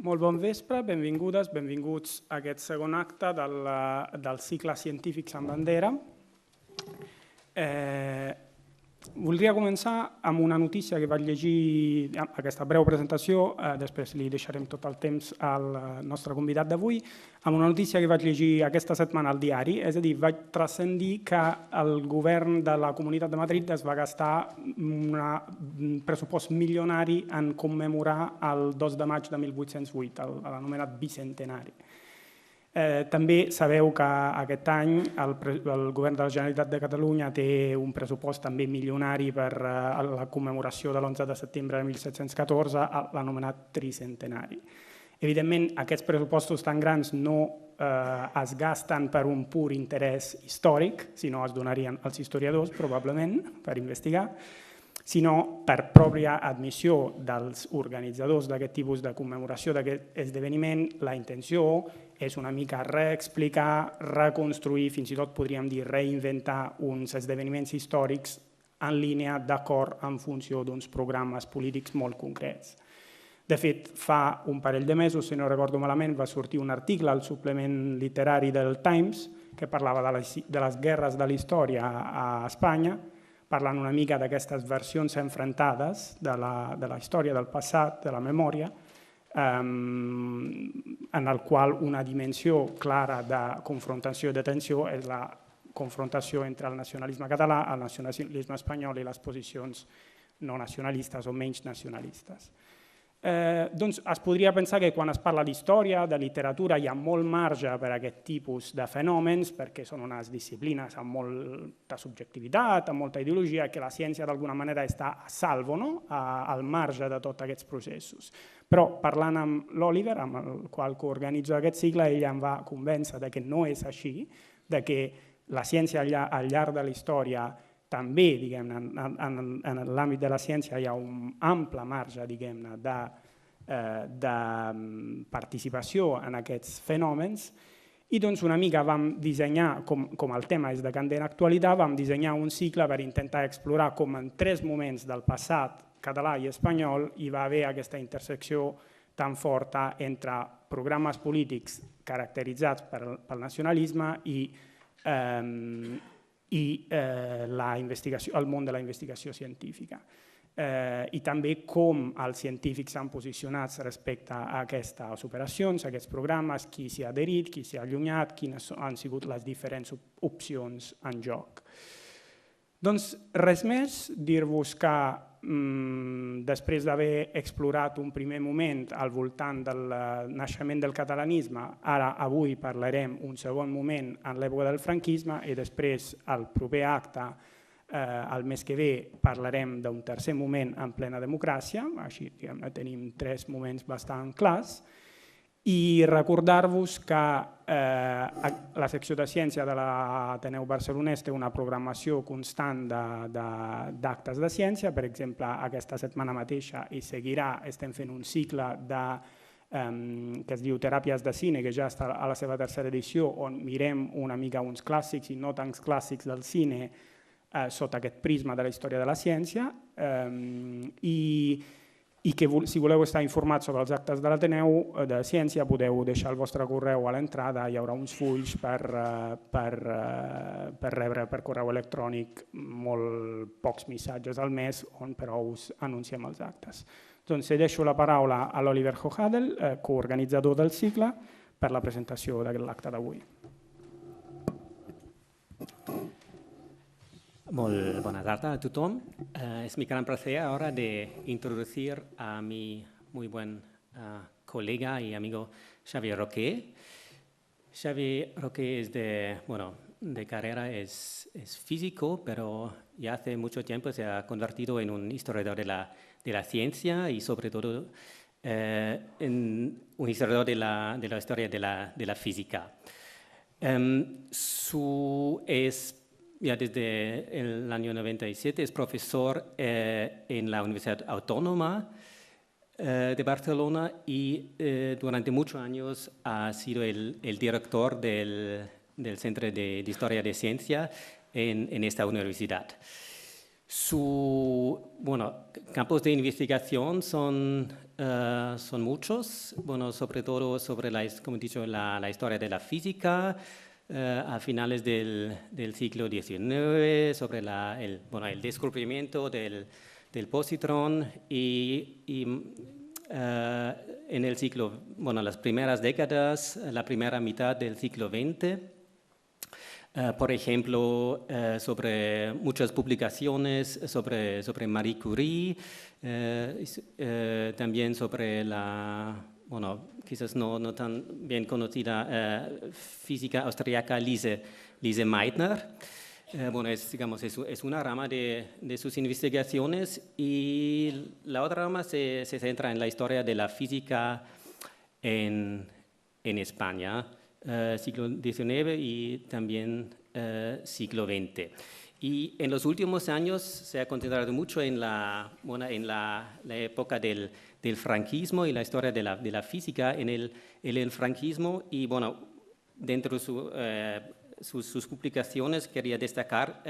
Molt bon vespre, benvingudes, benvinguts a aquest segon acte del cicle Científics amb bandera. Voldria començar amb una notícia que vaig llegir, aquesta breu presentació, després li deixarem tot el temps al nostre convidat d'avui, amb una notícia que vaig llegir aquesta setmana al diari, és a dir, vaig transcendir que el govern de la Comunitat de Madrid es va gastar un pressupost milionari en commemorar el 2 de maig de 1808, l'anomenat bicentenari. També sabeu que aquest any el govern de la Generalitat de Catalunya té un pressupost també milionari per la commemoració de l'11 de setembre de 1714, l'anomenat tricentenari. Evidentment, aquests pressupostos tan grans no es gasten per un pur interès històric, sinó es donarien als historiadors, probablement, per investigar, sinó per pròpia admissió dels organitzadors d'aquest tipus de commemoració d'aquest esdeveniment. La intenció és una mica reexplicar, reconstruir, fins i tot podríem dir reinventar uns esdeveniments històrics en línia d'acord en funció d'uns programes polítics molt concrets. De fet, fa un parell de mesos, si no recordo malament, va sortir un article al suplement literari del Times que parlava de les guerres de la història a Espanya, parlant una mica d'aquestes versions enfrontades de la història del passat, de la memòria, en el qual una dimensió clara de confrontació i de tensió és la confrontació entre el nacionalisme català, el nacionalisme espanyol i les posicions no nacionalistes o menys nacionalistes. Doncs es podria pensar que quan es parla d'història, de literatura, hi ha molt marge per a aquest tipus de fenòmens perquè són unes disciplines amb molta subjectivitat, amb molta ideologia, que la ciència d'alguna manera està a salvo, al marge de tots aquests processos. Però parlant amb l'Oliver, amb el qual coorganitzo aquest cicle, ell em va convèncer que no és així, que la ciència al llarg de la història també, diguem-ne, en l'àmbit de la ciència hi ha un ample marge, diguem-ne, de participació en aquests fenòmens i doncs una mica vam dissenyar, com el tema és de candent actualitat, vam dissenyar un cicle per intentar explorar com en 3 moments del passat català i espanyol hi va haver aquesta intersecció tan forta entre programes polítics caracteritzats pel nacionalisme i el món de la investigació científica. I també com els científics s'han posicionat respecte a aquestes operacions, a aquests programes, qui s'hi ha adherit, qui s'hi ha allunyat, quines han sigut les diferents opcions en joc. Doncs res més, dir-vos que després d'haver explorat un primer moment al voltant del naixement del catalanisme, ara avui parlarem un segon moment en l'època del franquisme i després al proper acte, el mes que ve, parlarem d'un tercer moment en plena democràcia, així tenim 3 moments bastant clars, i recordar-vos que la secció de ciència de l'Ateneu Barcelonès té una programació constant d'actes de ciència. Per exemple, aquesta setmana mateixa i seguirà, estem fent un cicle que es diu Teràpies de Cine, que ja està a la seva tercera edició, on mirem una mica uns clàssics i no tants clàssics del cine sota aquest prisma de la història de la ciència, i que si voleu estar informats sobre els actes de l'Ateneu de Ciència podeu deixar el vostre correu a l'entrada, hi haurà uns fulls per rebre per correu electrònic molt pocs missatges al mes on però us anunciem els actes. Doncs deixo la paraula a l'Oliver Hochadel, coorganitzador del cicle, per la presentació de l'acte d'avui. Molt bona tarda a tothom. Es mi gran placer ahora de introducir a mi muy buen colega y amigo Xavier Roqué. Xavier Roqué es de carrera es físico, pero ya hace mucho tiempo se ha convertido en un historiador de la ciencia y sobre todo en un historiador de la historia de la física. Ya desde el año 97 es profesor en la Universidad Autónoma de Barcelona y durante muchos años ha sido el director del Centro de Historia de Ciencia en esta universidad. Campos de investigación son muchos, sobre todo sobre, como he dicho, la historia de la física a finales del siglo XIX, sobre el descubrimiento del positrón y en el siglo, las primeras décadas, la primera mitad del siglo XX. Por ejemplo, sobre muchas publicaciones sobre Marie Curie, también sobre la, quizás no tan bien conocida física austríaca Lise Meitner. Es una rama de sus investigaciones y la otra rama se centra en la historia de la física en España. Siglo XIX y también siglo XX. Y en los últimos años se ha concentrado mucho en la época del franquismo y la historia de la física en el franquismo. Y dentro de sus publicaciones quería destacar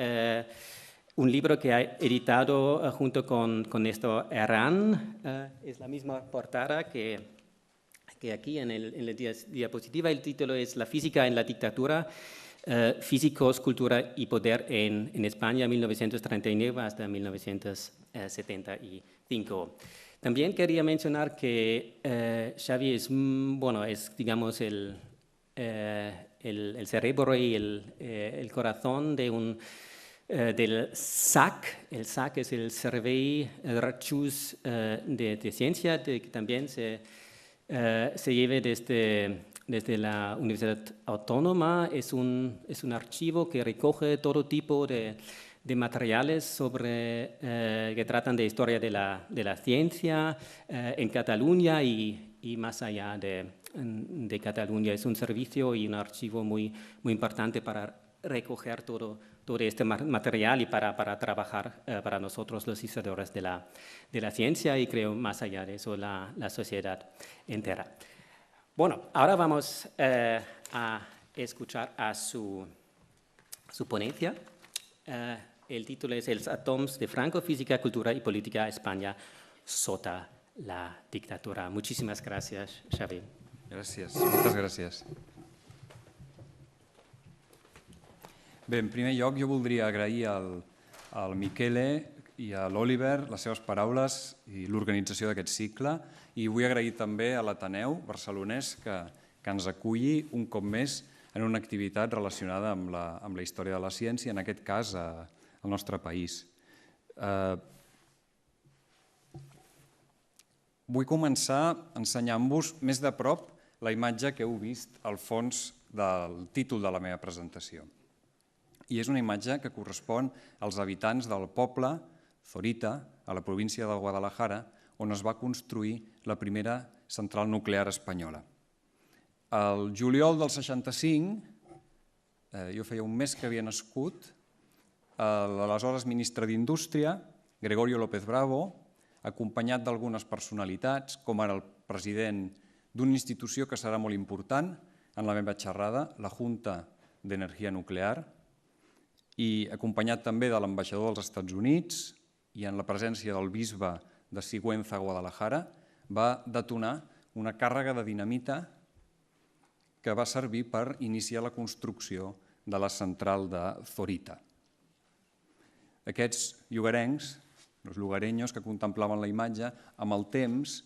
un libro que ha editado junto con Néstor Herrán. Es la misma portada que aquí en la diapositiva. El título es La física en la dictadura, físicos, cultura y poder en España, 1939 hasta 1975. También quería mencionar que Xavi es digamos, el cerebro y el corazón del SAC. El SAC es el Servei Recurs de Ciencia, que también se lleve desde la Universidad Autónoma. Es un archivo que recoge todo tipo de materiales que tratan de historia de la ciencia en Cataluña y más allá de Cataluña. Es un servicio y un archivo muy importante para recoger todo este material y para trabajar para nosotros los historiadores de la ciencia y creo más allá de eso la sociedad entera. Ahora vamos a escuchar a su ponencia. El título es Els atoms de Franco, Física, Cultura y Política España sota la dictadura. Muchísimas gracias, Xavi. Gràcies, moltes gràcies. Bé, en primer lloc jo voldria agrair al Michele i a l'Oliver les seves paraules i l'organització d'aquest cicle i vull agrair també a l'Ateneu barcelonès que ens aculli un cop més en una activitat relacionada amb la història de la ciència, en aquest cas al nostre país. Vull començar ensenyant-vos més de prop la imatge que heu vist al fons del títol de la meva presentació. I és una imatge que correspon als habitants del poble Zorita, a la província de Guadalajara, on es va construir la primera central nuclear espanyola. El juliol del 65, jo feia un mes que havia nascut, l'aleshores ministre d'Indústria, Gregorio López Bravo, acompanyat d'algunes personalitats, com ara el president d'una institució que serà molt important en la meva xerrada, la Junta d'Energia Nuclear, i acompanyat també de l'ambaixador dels Estats Units i en la presència del bisbe de Sigüenza a Guadalajara, va detonar una càrrega de dinamita que va servir per iniciar la construcció de la central de Zorita. Aquests llogarencs, els lugareños que contemplaven la imatge, amb el temps,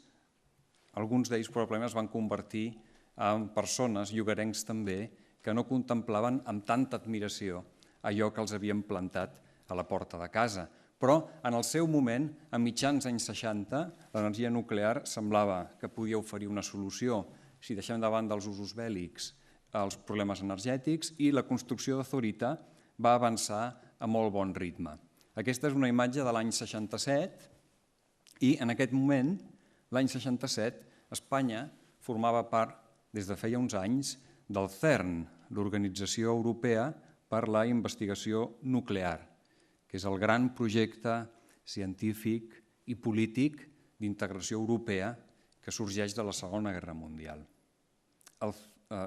alguns d'ells probablement es van convertir en persones, llogarencs també, que no contemplaven amb tanta admiració allò que els havien plantat a la porta de casa. Però en el seu moment, a mitjans anys 60, l'energia nuclear semblava que podia oferir una solució si deixem de banda els usos bèl·lics als problemes energètics i la construcció de Zorita va avançar a molt bon ritme. Aquesta és una imatge de l'any 67 i en aquest moment, l'any 67, Espanya formava part, des de feia uns anys, del CERN, l'Organització Europea per la Investigació Nuclear, que és el gran projecte científic i polític d'integració europea que sorgeix de la Segona Guerra Mundial.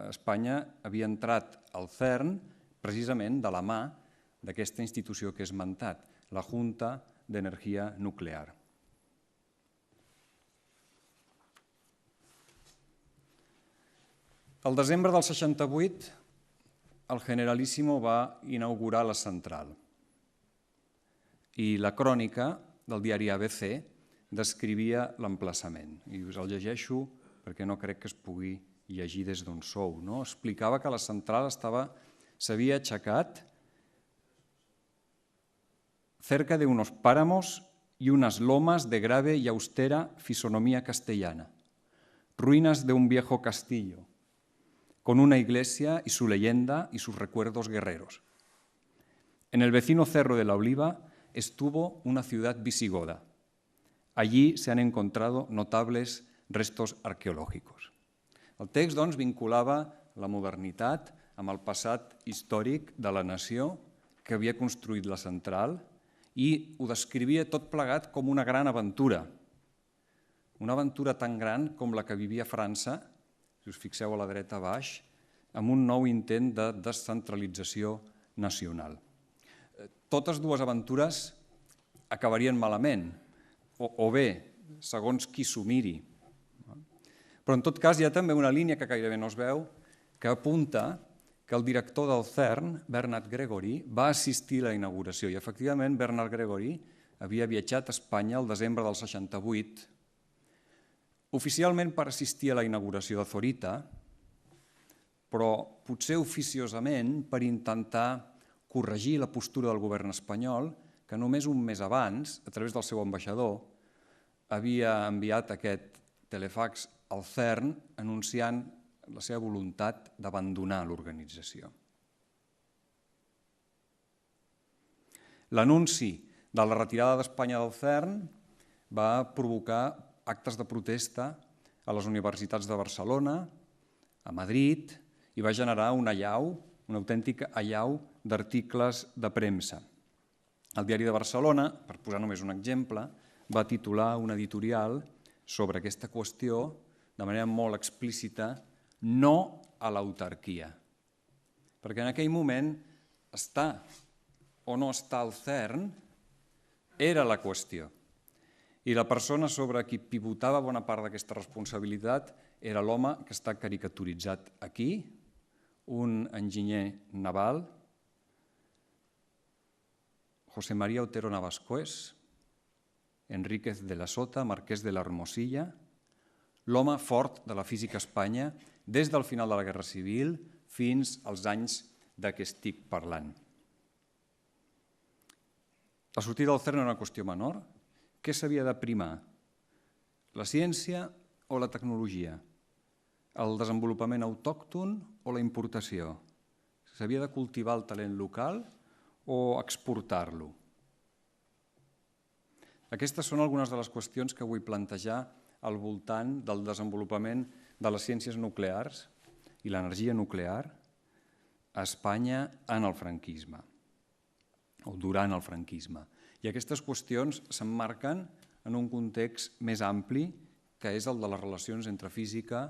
Espanya havia entrat al CERN precisament de la mà d'aquesta institució que he esmentat, la Junta de Energía Nuclear. Al desembre del 68, el Generalísimo va inaugurar la central i la crònica del diari ABC descrivia l'emplaçament. I us el llegeixo perquè no crec que es pugui llegir des d'on sou. Explicava que la central s'havia aixecat cerca de unos páramos y unas lomas de grave y austera fisonomía castellana, ruinas de un viejo castillo, con una iglesia y su leyenda y sus recuerdos guerreros. En el vecino Cerro de la Oliva estuvo una ciudad visigoda. Allí se han encontrado notables restos arqueológicos. El text, doncs, vinculava la modernitat amb el passat històric de la nació que havia construït la central i ho descrivia tot plegat com una gran aventura. Una aventura tan gran com la que vivia França, si us fixeu a la dreta a baix, amb un nou intent de descentralització nacional. Totes dues aventures acabarien malament, o bé, segons qui s'ho miri. Però en tot cas hi ha també una línia que gairebé no es veu, que apunta que el director del CERN, Bernard Gregory, va assistir a la inauguració. I efectivament Bernard Gregory havia viatjat a Espanya el desembre del 68, oficialment per assistir a la inauguració de Zorita, però potser oficiosament per intentar corregir la postura del govern espanyol, que només un mes abans, a través del seu ambaixador, havia enviat aquest telefax al CERN anunciant la seva voluntat d'abandonar l'organització. L'anunci de la retirada d'Espanya del CERN va provocar actes de protesta a les universitats de Barcelona, a Madrid, i va generar una allau, una autèntica allau d'articles de premsa. El Diari de Barcelona, per posar només un exemple, va titular un editorial sobre aquesta qüestió de manera molt explícita, no a l'autarquia. Perquè en aquell moment estar o no estar al CERN era la qüestió. I la persona sobre qui pivotava bona part d'aquesta responsabilitat era l'home que està caricaturitzat aquí, un enginyer naval, José María Otero Navascués, Enríquez de la Sota, Marquès de la Hermosilla, l'home fort de la física a Espanya des del final de la Guerra Civil fins als anys de què estic parlant. La sortida del CERN era una qüestió menor. Què s'havia de primar? La ciència o la tecnologia? El desenvolupament autòcton o la importació? S'havia de cultivar el talent local o exportar-lo? Aquestes són algunes de les qüestions que vull plantejar al voltant del desenvolupament de les ciències nuclears i l'energia nuclear a Espanya en el franquisme, o durant el franquisme. I aquestes qüestions s'emmarquen en un context més ampli, que és el de les relacions entre física,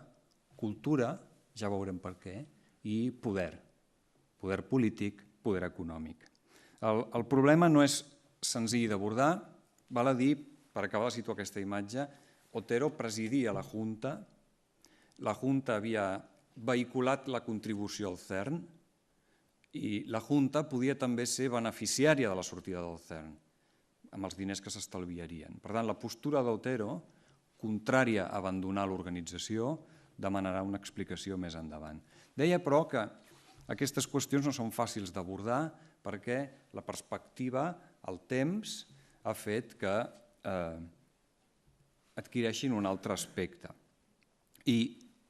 cultura, ja veurem per què, i poder. Poder polític, poder econòmic. El problema no és senzill d'abordar. Val a dir, per acabar de situar aquesta imatge, Otero presidia la Junta. La Junta havia vehiculat la contribució al CERN i la Junta podia també ser beneficiària de la sortida del CERN, amb els diners que s'estalviarien. Per tant, la postura d'Otero, contrària a abandonar l'organització, demanarà una explicació més endavant. Deia, però, que aquestes qüestions no són fàcils d'abordar perquè la perspectiva, el temps, ha fet que adquireixin un altre aspecte. I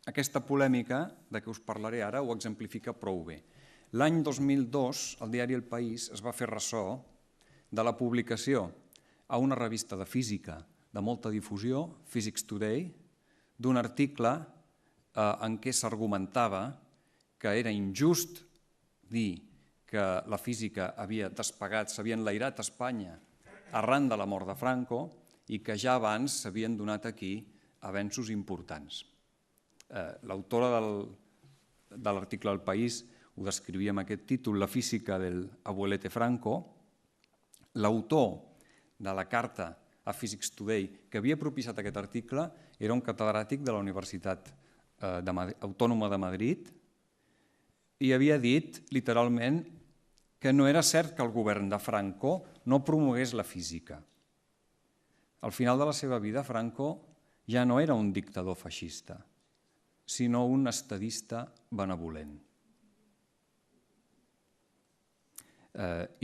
aquesta polèmica de què us parlaré ara ho exemplifica prou bé. L'any 2002, el diari El País es va fer ressò de la publicació a una revista de física de molta difusió, Physics Today, d'un article en què s'argumentava que era injust dir que la física havia despegat, s'havia enlairat a Espanya arran de la mort de Franco i que ja abans s'havien donat aquí avenços importants. L'autora de l'article del País ho descrivia amb aquest títol, La física del abuelete Franco. l'autor de la carta a Physics Today que havia propiciat aquest article era un catedràtic de la Universitat Autònoma de Madrid i havia dit literalment que no era cert que el govern de Franco no promogués la física. Al final de la seva vida, Franco ja no era un dictador feixista, sinó un estadista benevolent.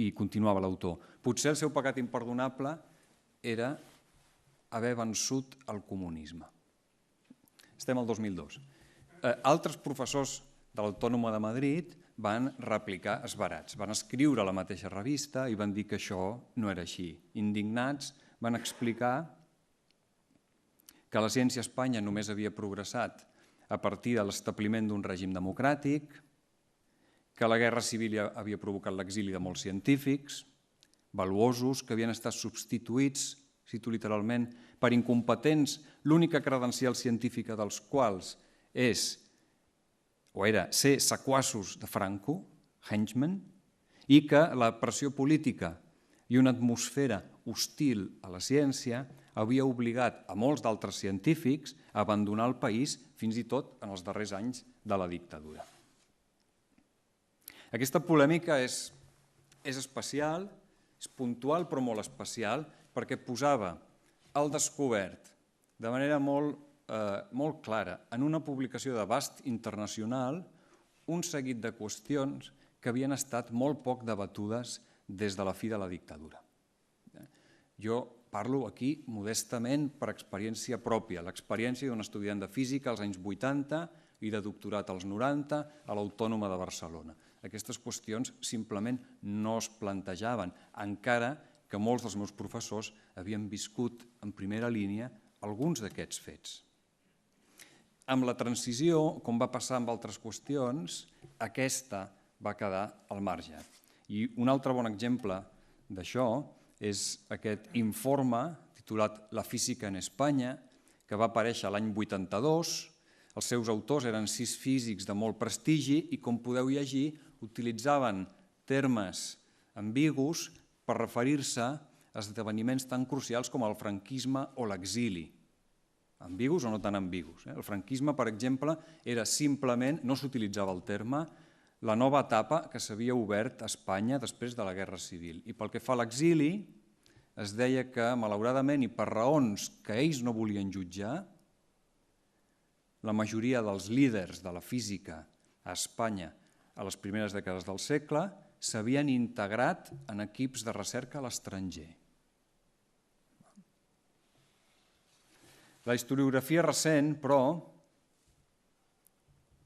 I continuava l'autor. Potser el seu pecat imperdonable era haver vençut el comunisme. Estem al 2002. Altres professors de l'Autònoma de Madrid van replicar esverats, van escriure a la mateixa revista i van dir que això no era així. Indignats, van explicar que la ciència a Espanya només havia progressat a partir de l'establiment d'un règim democràtic, que la guerra civil havia provocat l'exili de molts científics, valuosos, que havien estat substituïts, cito literalment, per incompetents, l'única credencial científica dels quals era ser sequassos de Franco, henchmen, i que la pressió política i una atmosfera hostil a la ciència havia obligat a molts d'altres científics a abandonar el país fins i tot en els darrers anys de la dictadura. Aquesta polèmica és especial, és puntual però molt especial, perquè posava al descobert de manera molt clara en una publicació d'abast internacional un seguit de qüestions que havien estat molt poc debatudes des de la fi de la dictadura. Jo parlo aquí modestament per experiència pròpia, l'experiència d'un estudiant de física als anys 80 i de doctorat als 90 a l'Autònoma de Barcelona. Aquestes qüestions simplement no es plantejaven, encara que molts dels meus professors havien viscut en primera línia alguns d'aquests fets. Amb la transició, com va passar amb altres qüestions, aquesta va quedar al marge. I un altre bon exemple d'això és aquest informe titulat La física en Espanya, que va aparèixer l'any 82. Els seus autors eren 6 físics de molt prestigi i, com podeu llegir, utilitzaven termes ambigus per referir-se a esdeveniments tan crucials com el franquisme o l'exili. Ambigus o no tan ambigus. El franquisme, per exemple, era simplement, no s'utilitzava el terme, la nova etapa que s'havia obert a Espanya després de la Guerra Civil. I pel que fa a l'exili, es deia que, malauradament, i per raons que ells no volien jutjar, la majoria dels líders de la física a Espanya a les primeres dècades del segle s'havien integrat en equips de recerca a l'estranger. La historiografia recent, però...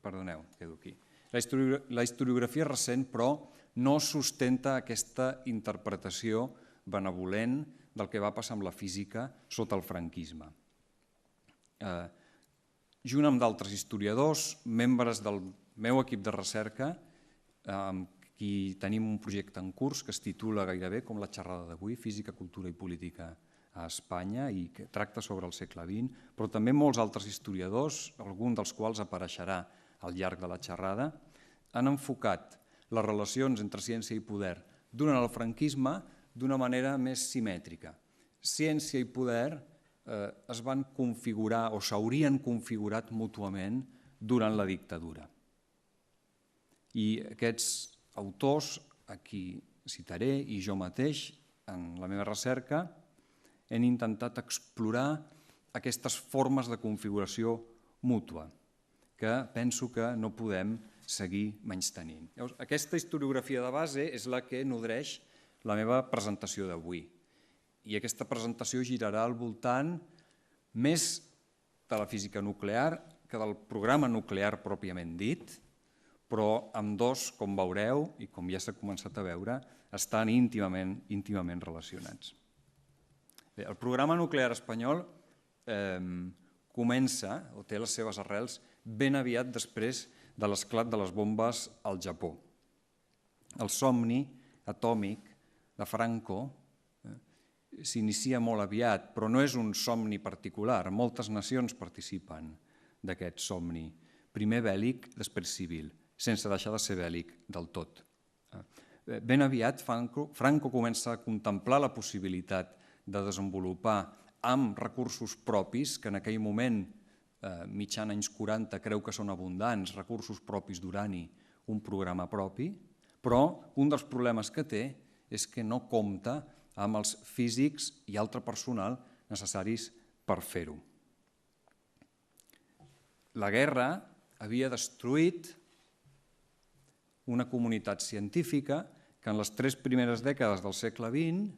Perdoneu, quedo aquí. La historiografia recent, però, no sustenta aquesta interpretació benevolent del que va passar amb la física sota el franquisme. Junt amb d'altres historiadors, membres del meu equip de recerca, amb qui tenim un projecte en curs que es titula gairebé com la xerrada d'avui, Física, Cultura i Política a Espanya, i que tracta sobre el segle XX, però també molts altres historiadors, algun dels quals apareixerà al llarg de la xerrada, han enfocat les relacions entre ciència i poder durant el franquisme d'una manera més simètrica. Ciència i poder es van configurar o s'haurien configurat mútuament durant la dictadura. I aquests autors, a qui citaré, i jo mateix, en la meva recerca, hem intentat explorar aquestes formes de configuració mútua, que penso que no podem seguir menystenint. Aquesta historiografia de base és la que nodreix la meva presentació d'avui. I aquesta presentació girarà al voltant més de la física nuclear que del programa nuclear pròpiament dit, però ambdós, com veureu, i com ja s'ha començat a veure, estan íntimament relacionats. El programa nuclear espanyol comença, o té les seves arrels, ben aviat després de l'esclat de les bombes al Japó. El somni atòmic de Franco s'inicia molt aviat, però no és un somni particular. Moltes nacions participen d'aquest somni, primer bèl·lic, després civil, sense deixar de ser bèl·lic del tot. ben aviat Franco comença a contemplar la possibilitat de desenvolupar amb recursos propis, que en aquell moment, mitjan anys 40, creu que són abundants, recursos propis d'urani, un programa propi, però un dels problemes que té és que no compta amb els físics i altre personal necessaris per fer-ho. La guerra havia destruït una comunitat científica que en les 3 primeres dècades del segle XX,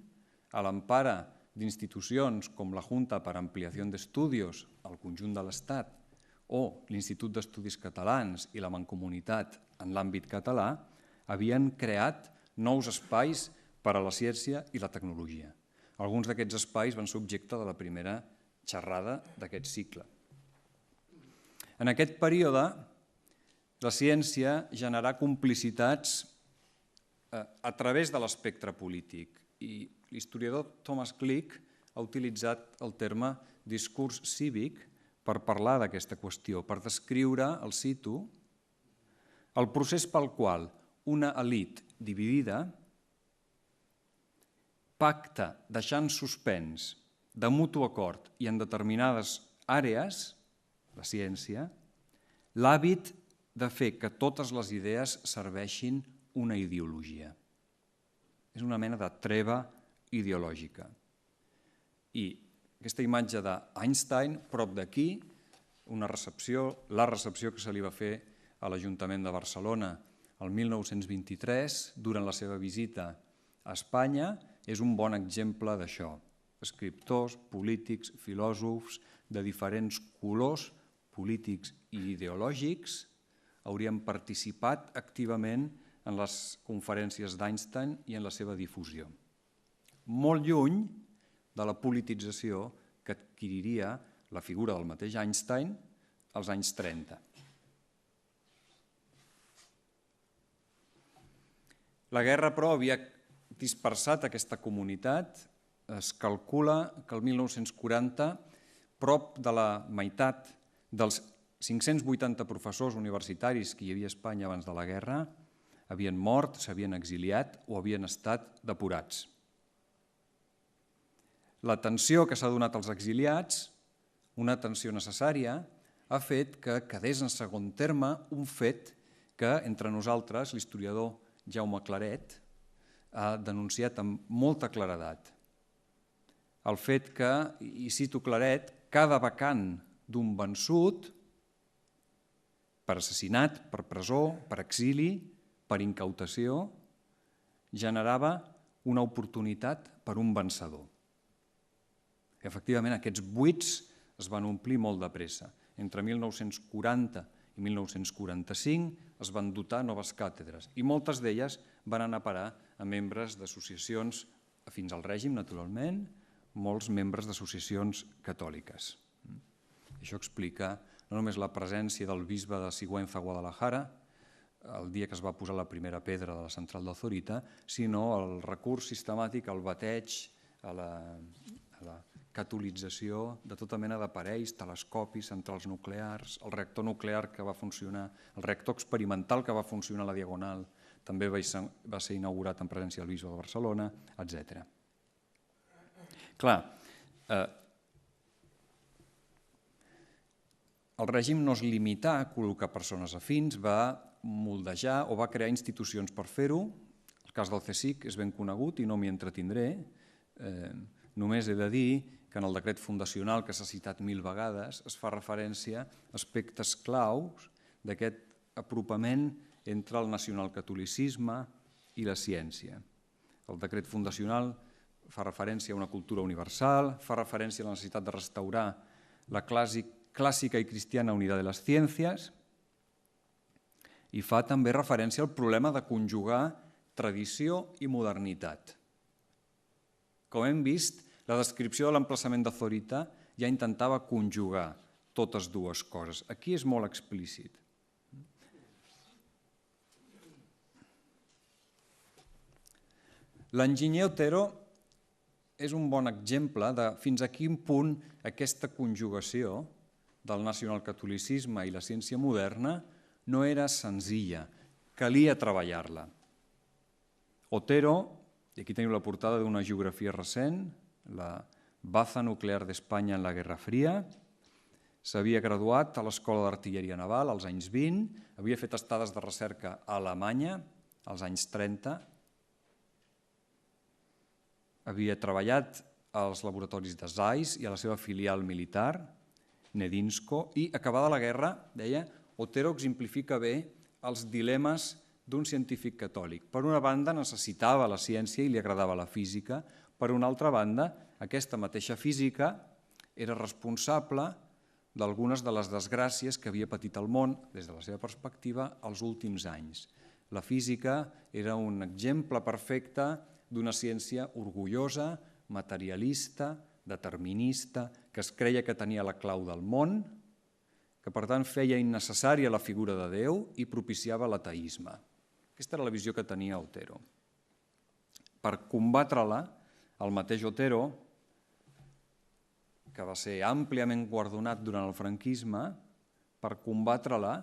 a l'empara d'institucions com la Junta per Ampliació d'Estudios al conjunt de l'Estat o l'Institut d'Estudis Catalans i la Mancomunitat en l'àmbit català, havien creat nous espais per a la ciència i la tecnologia. Alguns d'aquests espais van ser objecte de la primera xerrada d'aquest cicle. En aquest període, la ciència generà complicitats a través de l'espectre polític i l'historiador Thomas Glick ha utilitzat el terme discurs cívic per parlar d'aquesta qüestió, per descriure, el cito, el procés pel qual una elit dividida pacta deixant suspens de mutu acord i en determinades àrees, la ciència, l'hàbit de fer que totes les idees serveixin una ideologia. És una mena de treva ideològica. I aquesta imatge d'Einstein, prop d'aquí, la recepció que se li va fer a l'Ajuntament de Barcelona el 1923, durant la seva visita a Espanya, és un bon exemple d'això. Escriptors, polítics, filòsofs de diferents colors polítics i ideològics haurien participat activament en les conferències d'Einstein i en la seva difusió. Molt lluny de la politització que adquiriria la figura del mateix Einstein als anys 30. La guerra, però, havia dispersat aquesta comunitat. Es calcula que el 1940 prop de la meitat dels 580 professors universitaris que hi havia a Espanya abans de la guerra havien mort, s'havien exiliat o havien estat depurats. L'atenció que s'ha donat als exiliats, una atenció necessària, ha fet que quedés en segon terme un fet que entre nosaltres l'historiador Jaume Claret ha denunciat amb molta claredat. El fet que, i cito Claret, cada vacant d'un vençut, per assassinat, per presó, per exili, per incautació, generava una oportunitat per un vencedor. Efectivament, aquests buits es van omplir molt de pressa. Entre 1940 i 1945 es van dotar noves càtedres i moltes d'elles van anar a parar a membres d'associacions, fins al règim, naturalment, molts membres d'associacions catòliques. Això explica no només la presència del bisbe de Sigüenza a Guadalajara, el dia que es va posar la primera pedra de la central de Zorita, sinó el recurs sistemàtic al bateig, a la catolització de tota mena d'aparells, telescopis, centrals nuclears, el reactor nuclear que va funcionar, el reactor experimental que va funcionar a la Diagonal, també va ser inaugurat en presència del bisbe de Barcelona, etc. Clar, el règim no es limità a col·locar persones afins, va moldejar o va crear institucions per fer-ho. El cas del CSIC és ben conegut i no m'hi entretindré. Només he de dir que en el decret fundacional, que s'ha citat 1000 vegades, es fa referència a aspectes claus d'aquest apropament entre el nacionalcatolicisme i la ciència. El decret fundacional fa referència a una cultura universal, fa referència a la necessitat de restaurar la clàssica i cristiana unitat de les ciències i fa també referència al problema de conjugar tradició i modernitat. Com hem vist, la descripció de l'emplaçament de Zorita ja intentava conjugar totes dues coses. Aquí és molt explícit. L'enginyer Otero és un bon exemple de fins a quin punt aquesta conjugació del nacionalcatolicisme i la ciència moderna no era senzilla, calia treballar-la. Otero, i aquí teniu la portada d'una geografia recent, la baza nuclear d'Espanya en la Guerra Fria, s'havia graduat a l'Escola d'Artilleria Naval als anys 20, havia fet estades de recerca a Alemanya als anys 30, havia treballat als laboratoris de Zeiss i a la seva filial militar, Nedinsko, i acabada la guerra, deia, Otero exemplifica bé els dilemes d'un científic catòlic. Per una banda, necessitava la ciència i li agradava la física. Per una altra banda, aquesta mateixa física era responsable d'algunes de les desgràcies que havia patit el món, des de la seva perspectiva, els últims anys. La física era un exemple perfecte d'una ciència orgullosa, materialista, determinista, que es creia que tenia la clau del món, que per tant feia innecessària la figura de Déu i propiciava l'ateisme. Aquesta era la visió que tenia Otero. Per combatre-la, el mateix Otero, que va ser àmpliament guardonat durant el franquisme, per combatre-la,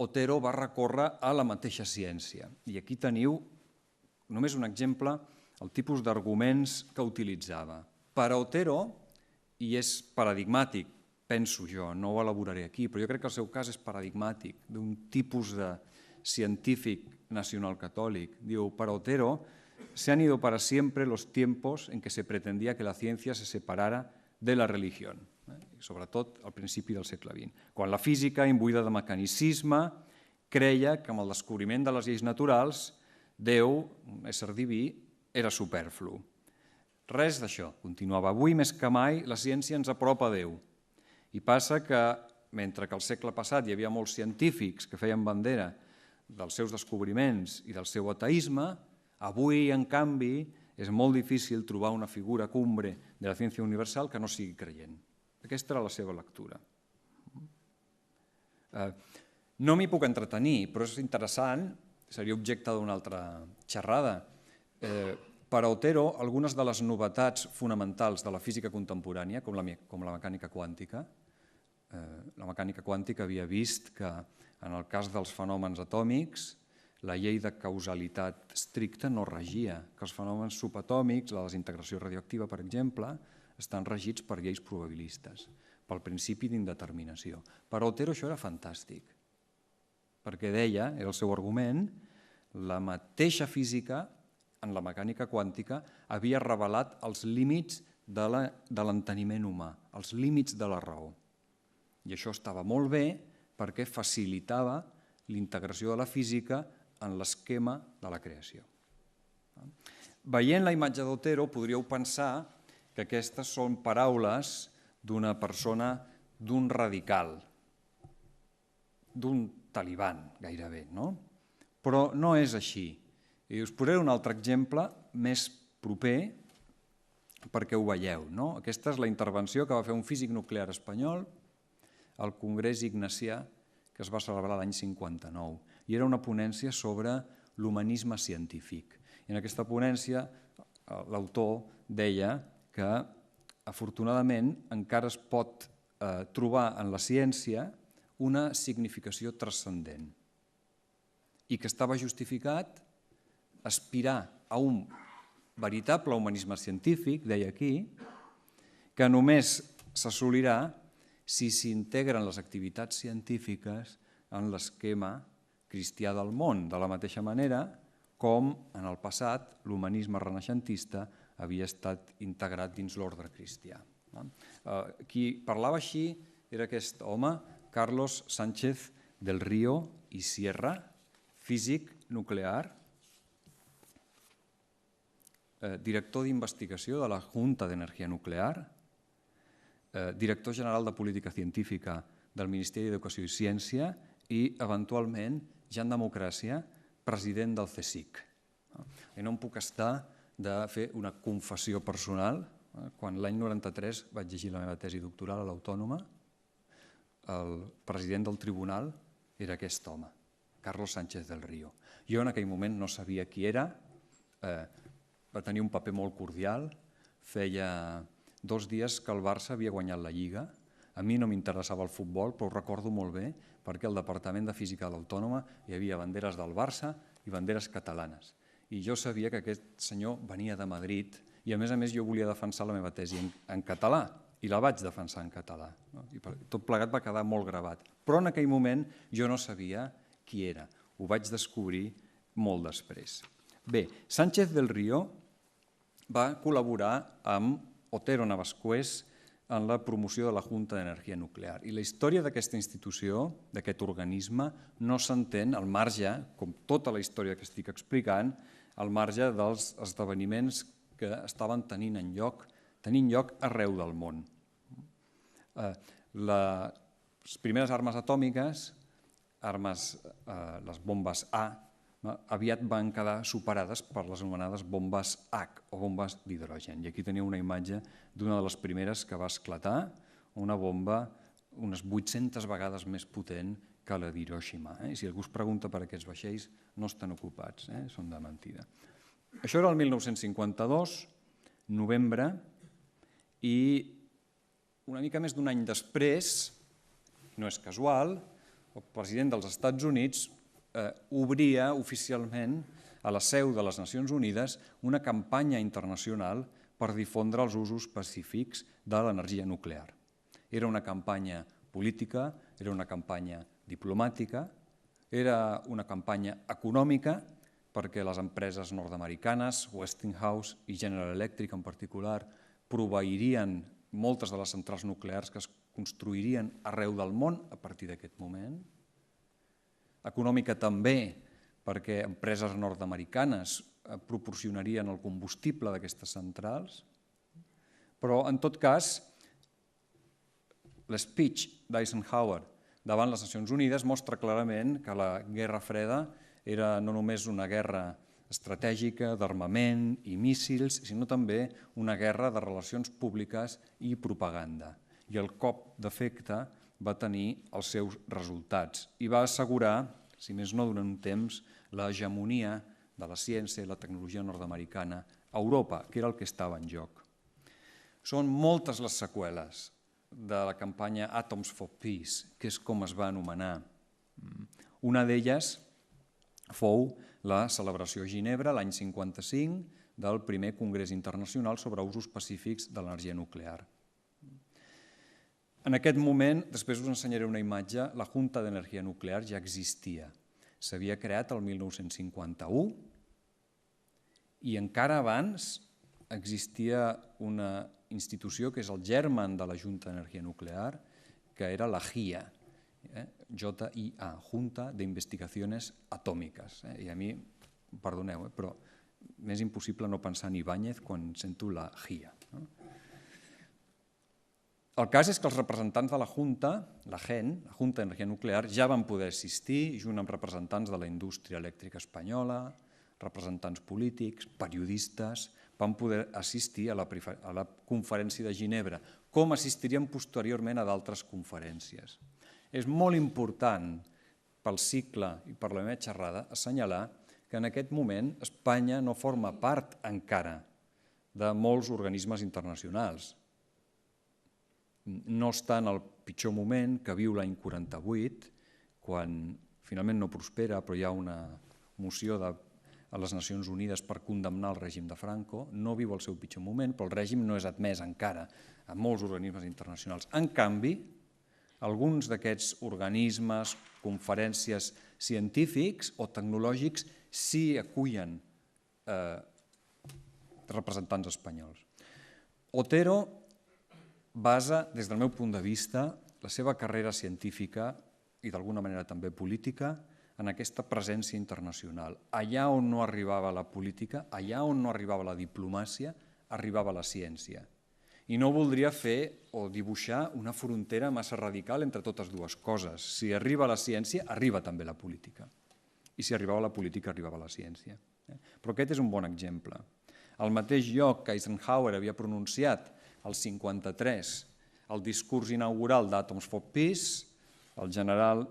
Otero va recórrer a la mateixa ciència. I aquí teniu només un exemple, el tipus d'arguments que utilitzava. Per a Otero, i és paradigmàtic, penso jo, no ho elaboraré aquí, però jo crec que el seu cas és paradigmàtic d'un tipus de científic nacional católic. Diu, para Otero, se han ido para siempre los tiempos en que se pretendía que la ciencia se separara de la religión, sobretot al principi del segle XX, quan la física, imbuïda de mecanicisme, creia que amb el descobriment de les lleis naturals, Déu, un ésser diví, era superflu. Res d'això, continuava. Avui més que mai la ciència ens apropa a Déu. I passa que, mentre que al segle passat hi havia molts científics que feien bandera dels seus descobriments i del seu ateisme, avui, en canvi, és molt difícil trobar una figura cumbre de la ciència universal que no sigui creient. Aquesta era la seva lectura. No m'hi puc entretenir, però és interessant, seria objecte d'una altra xerrada. Per a Otero, algunes de les novetats fonamentals de la física contemporània, com la mecànica quàntica, la mecànica quàntica havia vist que en el cas dels fenòmens atòmics la llei de causalitat estricta no regia, que els fenòmens subatòmics, la desintegració radioactiva, per exemple, estan regits per lleis probabilistes, pel principi d'indeterminació. Per a Otero això era fantàstic, perquè deia, era el seu argument, la mateixa física en la mecànica quàntica havia revelat els límits de l'enteniment humà, els límits de la raó. I això estava molt bé perquè facilitava l'integració de la física en l'esquema de la creació. Veient la imatge d'Otero podríeu pensar que aquestes són paraules d'una persona, d'un radical, d'un taliban gairebé, no? Però no és així. I us posaré un altre exemple més proper perquè ho veieu. Aquesta és la intervenció que va fer un físic nuclear espanyol al Congrés Ignacià que es va celebrar l'any 59. I era una ponència sobre l'humanisme científic. I en aquesta ponència l'autor deia que afortunadament encara es pot trobar en la ciència una significació transcendent i que estava justificat aspirar a un veritable humanisme científic, deia aquí, que només s'assolirà si s'integren les activitats científiques en l'esquema cristià del món, de la mateixa manera com en el passat l'humanisme renaixentista havia estat integrat dins l'ordre cristià. Qui parlava així era aquest home, Carlos Sánchez del Río i Sierra, físic nuclear, director d'investigació de la Junta d'Energia Nuclear, director general de Política Científica del Ministeri d'Educació i Ciència i, eventualment, ja en democràcia, president del CSIC. I no em puc estar de fer una confessió personal. Quan l'any 93 vaig llegir la meva tesi doctoral a l'Autònoma, el president del tribunal era aquest home, Carlos Sánchez del Río. Jo en aquell moment no sabia qui era, va tenir un paper molt cordial, feia 2 dies que el Barça havia guanyat la Lliga, a mi no m'interessava el futbol, però ho recordo molt bé, perquè al Departament de Física de l'Autònoma hi havia banderes del Barça i banderes catalanes. i jo sabia que aquest senyor venia de Madrid i a més jo volia defensar la meva tesi en català i la vaig defensar en català. I tot plegat va quedar molt gravat. Però en aquell moment jo no sabia qui era. Ho vaig descobrir molt després. Bé, Sánchez del Río va col·laborar amb Otero Navascués en la promoció de la Junta d'Energia Nuclear. I la història d'aquesta institució, d'aquest organisme, no s'entén al marge, com tota la història que estic explicant, al marge dels esdeveniments que estaven tenint lloc arreu del món. Les primeres armes atòmiques, les bombes A, aviat van quedar superades per les anomenades bombes H o bombes d'hidrogen. I aquí teniu una imatge d'una de les primeres que va esclatar, una bomba unes 800 vegades més potent que la d'Hiroshima. Si algú es pregunta per aquests vaixells, no estan ocupats, són de mentida. Això era el 1952, novembre, i una mica més d'un any després, no és casual, el president dels Estats Units obria oficialment a la seu de les Nacions Unides una campanya internacional per difondre els usos pacífics de l'energia nuclear. Era una campanya política, era una campanya diplomàtica, era una campanya econòmica perquè les empreses nord-americanes, Westinghouse i General Electric en particular, proveirien moltes de les centrals nuclears que es construirien arreu del món a partir d'aquest moment. Econòmica també perquè empreses nord-americanes proporcionarien el combustible d'aquestes centrals, però en tot cas l'speech d'Eisenhower davant les Nacions Unides mostra clarament que la Guerra Freda era no només una guerra estratègica d'armament i míssils, sinó també una guerra de relacions públiques i propaganda. I el cop d'efecte va tenir els seus resultats i va assegurar, si més no durant un temps, l'hegemonia de la ciència i la tecnologia nord-americana a Europa, que era el que estava en joc. Són moltes les seqüeles de la campanya Atoms for Peace, que és com es va anomenar. Una d'elles fou la celebració a Ginebra l'any 55 del primer Congrés Internacional sobre usos pacífics de l'energia nuclear. En aquest moment, després us ensenyaré una imatge, la Junta d'Energia Nuclear ja existia. S'havia creat el 1951 i encara abans existia una institució que és el germen de la Junta d'Energia Nuclear, que era la JIA, J-I-A, Junta de Investigaciones Atómicas. I a mi, perdoneu, però m'és impossible no pensar en Ibáñez quan sento la JIA. El cas és que els representants de la Junta, la GEN, la Junta d'Energia Nuclear, ja van poder assistir, junt amb representants de la indústria elèctrica espanyola, representants polítics, periodistes, van poder assistir a la conferència de Ginebra, com assistirien posteriorment a d'altres conferències. És molt important pel cicle i per la meva xerrada assenyalar que en aquest moment Espanya no forma part encara de molts organismes internacionals. No està en el pitjor moment que viu l'any 48, quan finalment no prospera, però hi ha una moció a les Nacions Unides per condemnar el règim de Franco, no viu el seu pitjor moment, però el règim no és admès encara a molts organismes internacionals. En canvi, alguns d'aquests organismes, conferències científics o tecnològics sí acullen representants espanyols. Otero basa, des del meu punt de vista, la seva carrera científica i d'alguna manera també política en aquesta presència internacional. Allà on no arribava la política, allà on no arribava la diplomàcia, arribava la ciència. I no voldria fer o dibuixar una frontera massa radical entre totes dues coses. Si arriba la ciència, arriba també la política. I si arribava la política, arribava la ciència. Però aquest és un bon exemple. Al mateix lloc que Eisenhower havia pronunciat el 53, el discurs inaugural d'Atoms for Peace, el general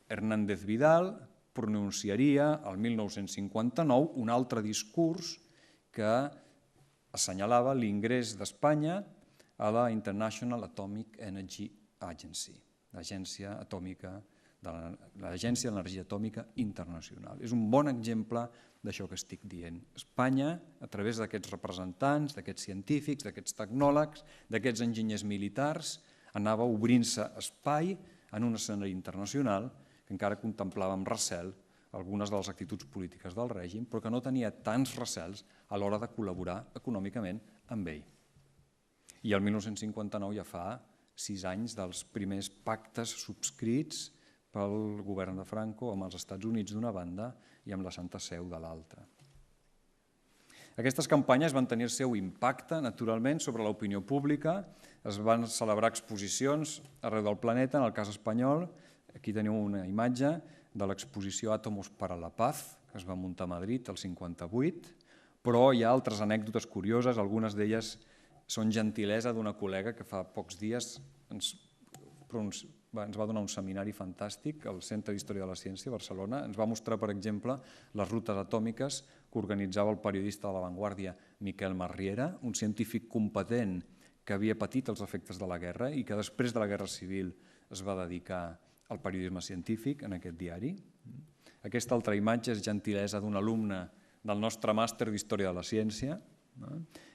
Hernández Vidal pronunciaria el 1959 un altre discurs que assenyalava l'ingrés d'Espanya a la International Atomic Energy Agency, l'Agència Atòmica de l'Agència de l'Energia Atòmica Internacional. És un bon exemple d'això que estic dient. Espanya, a través d'aquests representants, d'aquests científics, d'aquests tecnòlegs, d'aquests enginyers militars, anava obrint-se espai en un escenari internacional que encara contemplava amb recel algunes de les actituds polítiques del règim, però que no tenia tants recels a l'hora de col·laborar econòmicament amb ell. I el 1959 ja fa 6 anys dels primers pactes subscrits pel govern de Franco amb els Estats Units d'una banda i amb la Santa Seu de l'altra. Aquestes campanyes van tenir el seu impacte, naturalment, sobre l'opinió pública. Es van celebrar exposicions arreu del planeta, en el cas espanyol. Aquí teniu una imatge de l'exposició Átomos para la Paz, que es va muntar a Madrid el 58, però hi ha altres anècdotes curioses, algunes d'elles són gentilesa d'una col·lega que fa pocs dies ens va donar un seminari fantàstic al Centre d'Història de la Ciència a Barcelona. Ens va mostrar, per exemple, les rutes atòmiques que organitzava el periodista de La Vanguardia Miquel Marriera, un científic competent que havia patit els efectes de la guerra i que després de la Guerra Civil es va dedicar al periodisme científic en aquest diari. Aquesta altra imatge és gentilesa d'un alumne del nostre màster d'Història de la Ciència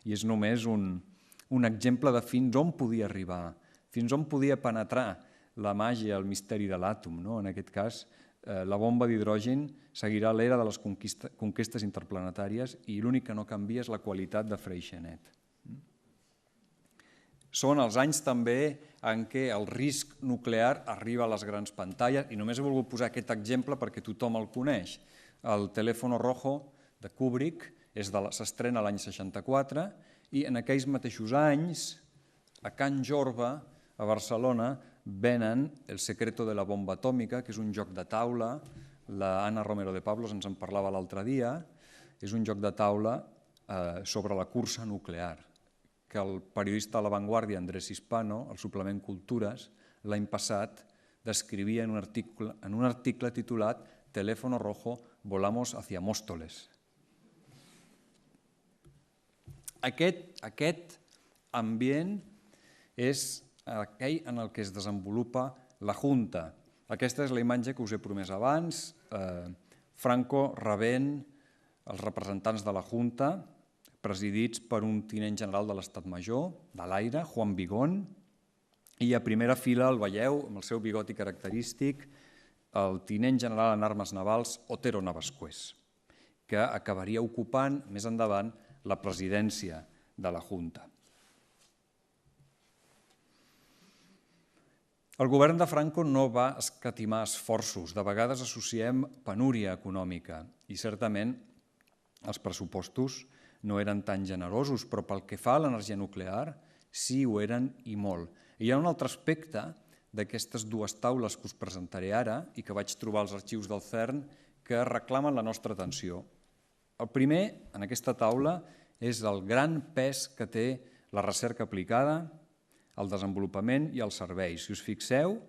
i és només un exemple de fins on podia arribar, fins on podia penetrar la màgia, el misteri de l'àtom. En aquest cas, la bomba d'hidrogen seguirà l'era de les conquestes interplanetàries i l'únic que no canvia és la qualitat de Freixenet. Són els anys també en què el risc nuclear arriba a les grans pantalles i només he volgut posar aquest exemple perquè tothom el coneix. El Teléfono Rojo de Kubrick s'estrena l'any 64 i en aquells mateixos anys a Can Jorba, a Barcelona, venen El secreto de la bomba atòmica, que és un joc de taula. La Ana Romero de Pablos ens en parlava l'altre dia. És un joc de taula sobre la cursa nuclear, que el periodista de La Vanguardia, Andrés Hispano, al suplement Cultures, l'any passat descrivia en un article titulat Teléfono Rojo, volamos hacia Móstoles. Aquest ambient és aquell en el que es desenvolupa la Junta. Aquesta és la imatge que us he promès abans. Franco rebent els representants de la Junta, presidits per un tinent general de l'Estat Major, de l'Aire, Juan Vigón, i a primera fila el veieu, amb el seu bigoti característic, el tinent general en armes navals Otero Navascués, que acabaria ocupant més endavant la presidència de la Junta. El govern de Franco no va escatimar esforços. De vegades associem penúria econòmica i certament els pressupostos no eren tan generosos, però pel que fa a l'energia nuclear sí ho eren i molt. I hi ha un altre aspecte d'aquestes dues taules que us presentaré ara i que vaig trobar als arxius del CERN que reclamen la nostra atenció. El primer, en aquesta taula, és el gran pes que té la recerca aplicada, el desenvolupament i els serveis. Si us fixeu,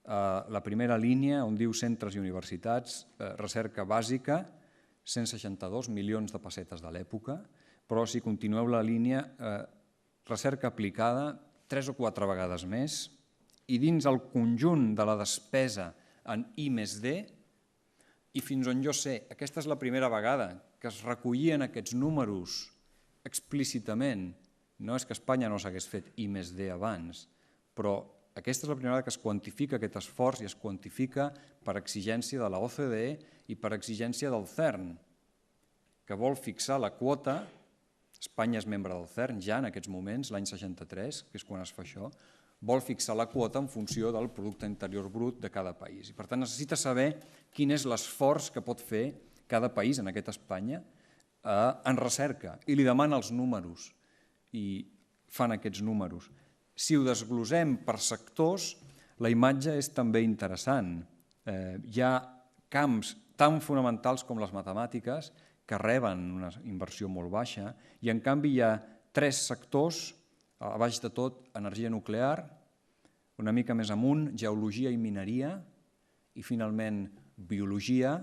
la primera línia on diu centres i universitats, recerca bàsica, 162 milions de pessetes de l'època, però si continueu la línia, recerca aplicada, 3 o 4 vegades més, i dins el conjunt de la despesa en I+D, i fins on jo sé, aquesta és la primera vegada que es recollien aquests números explícitament. No és que Espanya no s'hagués fet I+D abans, però aquesta és la primera vegada que es quantifica aquest esforç i es quantifica per exigència de la OCDE i per exigència del CERN, que vol fixar la quota. Espanya és membre del CERN ja en aquests moments, l'any 63, que és quan es fa això, vol fixar la quota en funció del producte interior brut de cada país. I per tant necessita saber quin és l'esforç que pot fer cada país, en aquest Espanya, en recerca, i li demana els números. I fan aquests números. Si ho desglosem per sectors, la imatge és també interessant. Hi ha camps tan fonamentals com les matemàtiques que reben una inversió molt baixa i en canvi hi ha 3 sectors, a baix de tot energia nuclear, una mica més amunt geologia i mineria i finalment biologia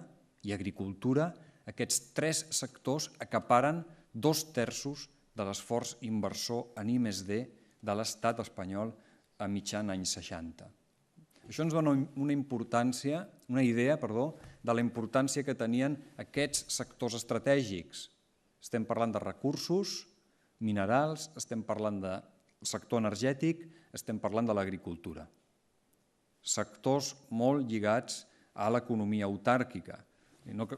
i agricultura. Aquests 3 sectors acaparen 2/3 de l'esforç inversor en I+D de l'estat espanyol a mitjan anys 60. Això ens dona una idea de la importància que tenien aquests sectors estratègics. Estem parlant de recursos, minerals, estem parlant del sector energètic, estem parlant de l'agricultura. Sectors molt lligats a l'economia autàrquica.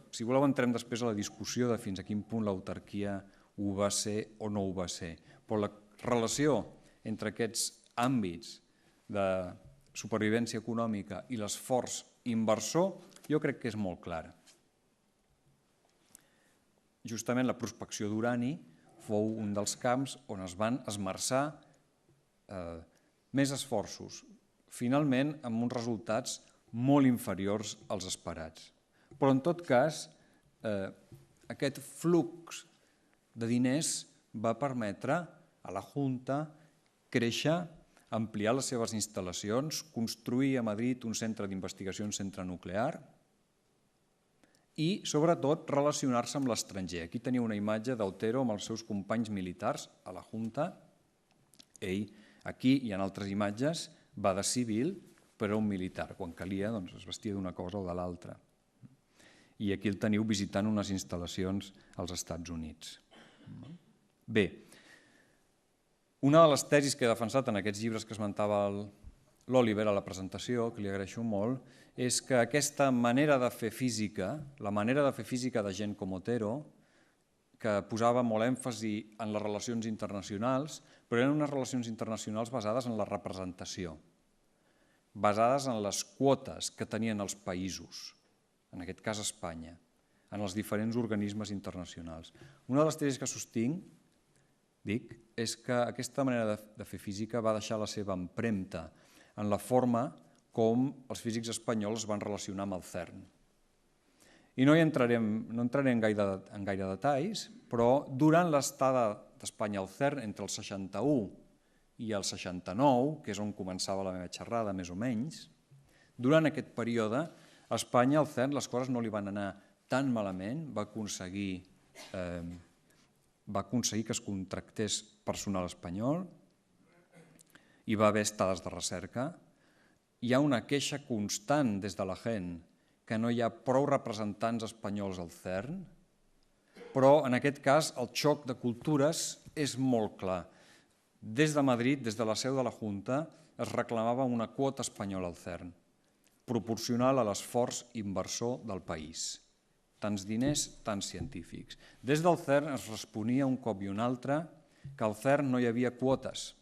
Si voleu, entrem després a la discussió de fins a quin punt l'autarquia ho va ser o no ho va ser. Però la relació entre aquests àmbits de supervivència econòmica i l'esforç inversor jo crec que és molt clara. Justament la prospecció d'urani fou un dels camps on es van esmerçar més esforços, finalment amb uns resultats molt inferiors als esperats. Però en tot cas, aquest flux de diners va permetre a la Junta créixer, ampliar les seves instal·lacions, construir a Madrid un centre d'investigació, un centre nuclear i, sobretot, relacionar-se amb l'estranger. Aquí teniu una imatge d'Otero amb els seus companys militars a la Junta. Ell, aquí i en altres imatges, va de civil, però un militar. Quan calia, es vestia d'una cosa o de l'altra. I aquí el teniu visitant unes instal·lacions als Estats Units. Bé, una de les tesis que he defensat en aquests llibres que esmentava l'Oliver a la presentació, que li agraeixo molt, és que aquesta manera de fer física, la manera de fer física de gent com Otero, que posava molt èmfasi en les relacions internacionals, però eren unes relacions internacionals basades en la representació, basades en les quotes que tenien els països, en aquest cas Espanya, en els diferents organismes internacionals. Una de les tesis que sostinc, és que aquesta manera de fer física va deixar la seva empremta en la forma com els físics espanyols es van relacionar amb el CERN. I no entraré en gaire detalls, però durant l'estada d'Espanya al CERN, entre el 61 i el 69, que és on començava la meva xerrada, més o menys, durant aquest període, a Espanya, al CERN, les coses no li van anar tan malament, va aconseguir que es contractés personal espanyol, hi va haver estades de recerca, hi ha una queixa constant des de la gent que no hi ha prou representants espanyols al CERN, però en aquest cas el xoc de cultures és molt clar. Des de Madrid, des de la seu de la Junta, es reclamava una quota espanyola al CERN, proporcional a l'esforç inversor del país. Tants diners, tants científics. Des del CERN es responia un cop i un altre que al CERN no hi havia quotes,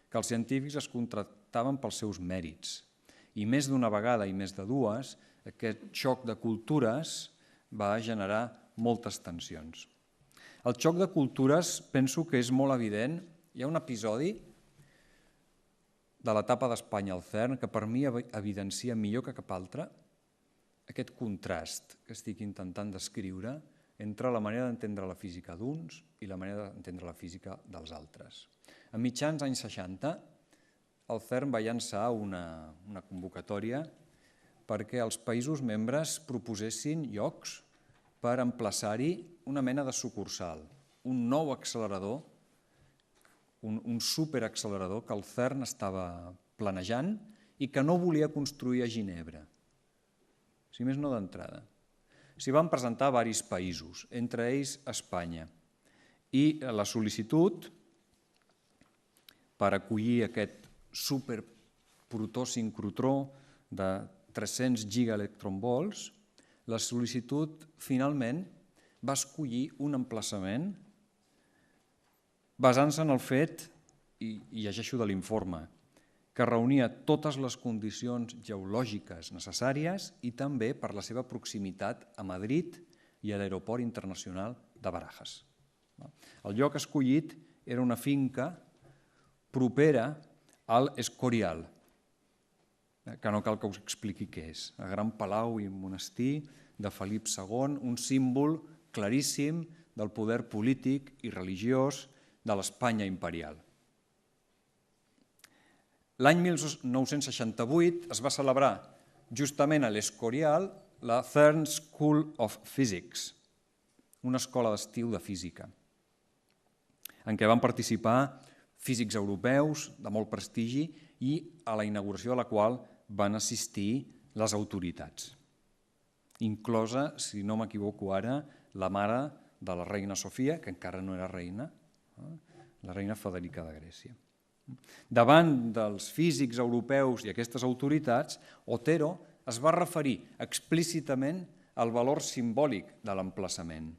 que els científics es contractaven pels seus mèrits. I més d'una vegada i més de dues, aquest xoc de cultures va generar moltes tensions. El xoc de cultures penso que és molt evident. Hi ha un episodi de l'etapa d'Espanya al CERN que per mi evidencia millor que cap altre aquest contrast que estic intentant descriure entre la manera d'entendre la física d'uns i la manera d'entendre la física dels altres. A mitjans anys 60, el CERN va llançar una convocatòria perquè els països membres proposessin llocs per emplaçar-hi una mena de sucursal, un nou accelerador, un superaccelerador que el CERN estava planejant i que no volia construir a Ginebra, si més no d'entrada. S'hi van presentar diversos països, entre ells Espanya, i la sol·licitud per acollir aquest superprotó-sincrotró de 300 gigaelectronvolts, la sol·licitud finalment va escollir un emplaçament basant-se en el fet, i llegeixo de l'informe, que reunia totes les condicions geològiques necessàries i també per la seva proximitat a Madrid i a l'aeroport internacional de Barajas. El lloc escollit era una finca propera al Escorial, que no cal que us expliqui què és, el gran palau i monestir de Felip II, un símbol claríssim del poder polític i religiós de l'Espanya imperial. L'any 1968 es va celebrar justament a l'Escorial la CERN School of Physics, una escola d'estiu de física, en què van participar físics europeus de molt prestigi i a la inauguració de la qual van assistir les autoritats, inclosa, si no m'equivoco ara, la mare de la reina Sofia, que encara no era reina, la reina Federica de Grècia. Davant dels físics europeus i aquestes autoritats, Otero es va referir explícitament al valor simbòlic de l'emplaçament.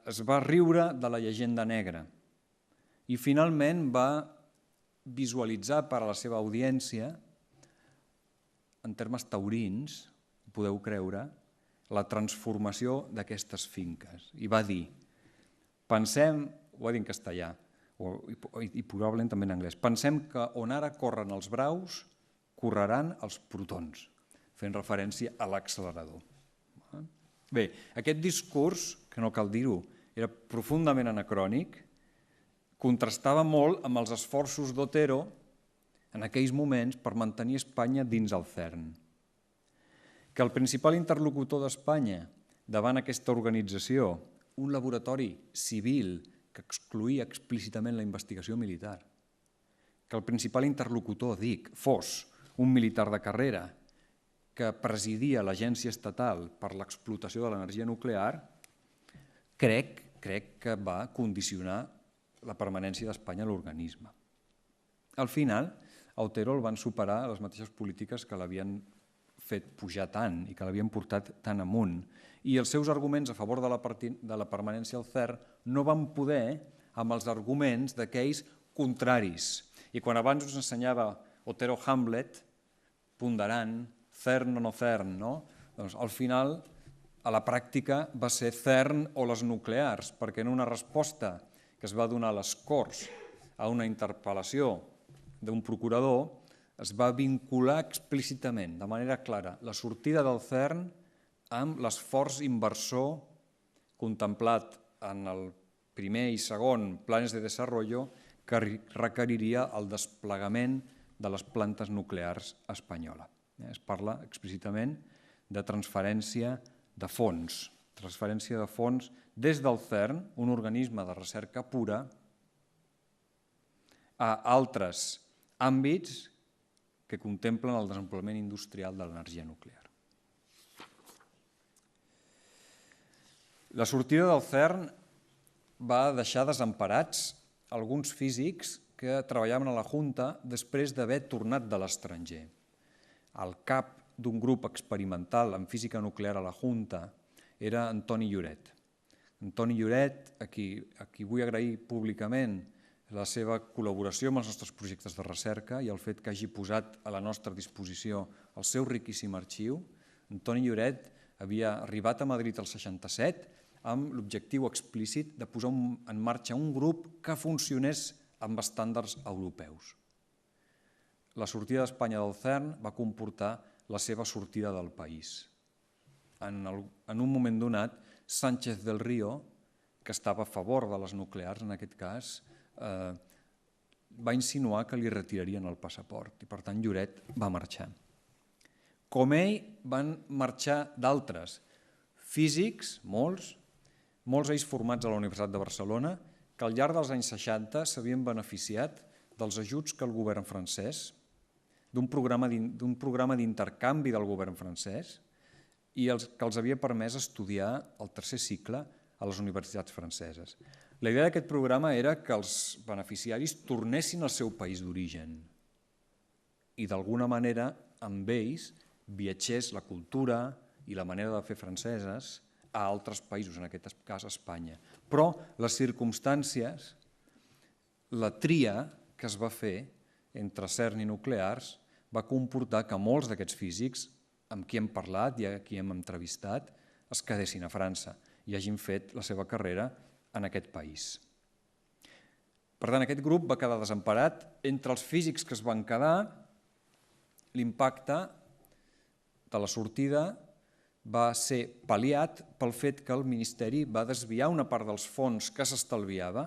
Es va riure de la llegenda negra i finalment va visualitzar per a la seva audiència, en termes taurins, podeu creure, la transformació d'aquestes finques. I va dir, pensem, ho va dir en castellà, i probablement també en anglès, pensem que on ara corren els braus, correran els protons, fent referència a l'accelerador. Bé, aquest discurs, que no cal dir-ho, era profundament anacrònic, contrastava molt amb els esforços d'Otero en aquells moments per mantenir Espanya dins el CERN. Que el principal interlocutor d'Espanya davant aquesta organització, un laboratori civil que excloïa explícitament la investigació militar, que el principal interlocutor, dic, fos un militar de carrera que presidia l'agència estatal per l'explotació de l'energia nuclear, crec que va condicionar la permanència d'Espanya a l'organisme. Al final, a Otero el van superar les mateixes polítiques que l'havien fet pujar tant i que l'havien portat tan amunt. I els seus arguments a favor de la permanència al CERN no van poder amb els arguments d'aquells contraris. I quan abans us ensenyava Otero Hamlet, ponderant, CERN o no CERN, no? Doncs al final, a la pràctica, va ser CERN o les nuclears, perquè en una resposta que es va donar a les Corts a una interpel·lació d'un procurador, es va vincular explícitament, de manera clara, la sortida del CERN amb l'esforç inversor contemplat en el primer i segon planes de desenvolupament que requeriria el desplegament de les plantes nuclears espanyoles. Es parla explícitament de transferència de fons des del CERN, un organisme de recerca pura, a altres àmbits que contemplen el desenvolupament industrial de l'energia nuclear. La sortida del CERN va deixar desemparats alguns físics que treballaven a la Junta després d'haver tornat de l'estranger. El cap d'un grup experimental en física nuclear a la Junta era Antoni Lloret. Antoni Lloret, a qui vull agrair públicament la seva col·laboració amb els nostres projectes de recerca i el fet que hagi posat a la nostra disposició el seu riquíssim arxiu. Antoni Lloret havia arribat a Madrid el 67 amb l'objectiu explícit de posar en marxa un grup que funcionés amb estàndards europeus. La sortida d'Espanya del CERN va comportar la seva sortida del país. En un moment donat, Sánchez del Río, que estava a favor de les nuclears en aquest cas, va insinuar que li retirarien el passaport i per tant Lloret va marxar. Com ell van marxar d'altres físics, molts ells formats a la Universitat de Barcelona, que al llarg dels anys 60 s'havien beneficiat dels ajuts que el govern francès, d'un programa d'intercanvi del govern francès i que els havia permès estudiar el tercer cicle a les universitats franceses. La idea d'aquest programa era que els beneficiaris tornessin al seu país d'origen i d'alguna manera amb ells viatgés la cultura i la manera de fer franceses a altres països, en aquest cas a Espanya. Però les circumstàncies, la tria que es va fer entre CERN i nuclears va comportar que molts d'aquests físics amb qui hem parlat i a qui hem entrevistat es quedessin a França i hagin fet la seva carrera en aquest país. Per tant, aquest grup va quedar desemparat. Entre els físics que es van quedar, l'impacte de la sortida va ser pal·liat pel fet que el Ministeri va desviar una part dels fons que s'estalviava,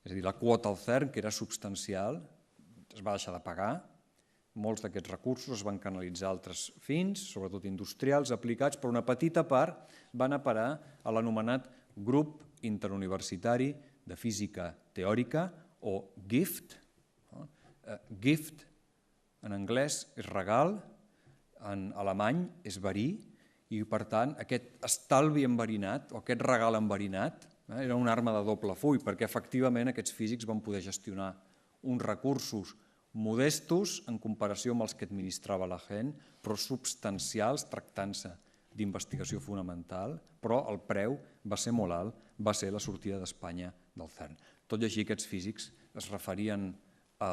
és a dir, la quota al CERN, que era substancial, es va deixar de pagar. Molts d'aquests recursos es van canalitzar a altres fins, sobretot industrials, aplicats, però una petita part van a parar a l'anomenat Grup Interuniversitari de Física Teòrica, o GIFT. GIFT en anglès és regal, en alemany és verí, i per tant aquest estalvi enverinat o aquest regal enverinat era una arma de doble full, perquè efectivament aquests físics van poder gestionar uns recursos modestos en comparació amb els que administrava la gent, però substancials, tractant-se d'investigació fonamental, però el preu va ser molt alt, va ser la sortida d'Espanya del CERN. Tot i així, aquests físics es referien a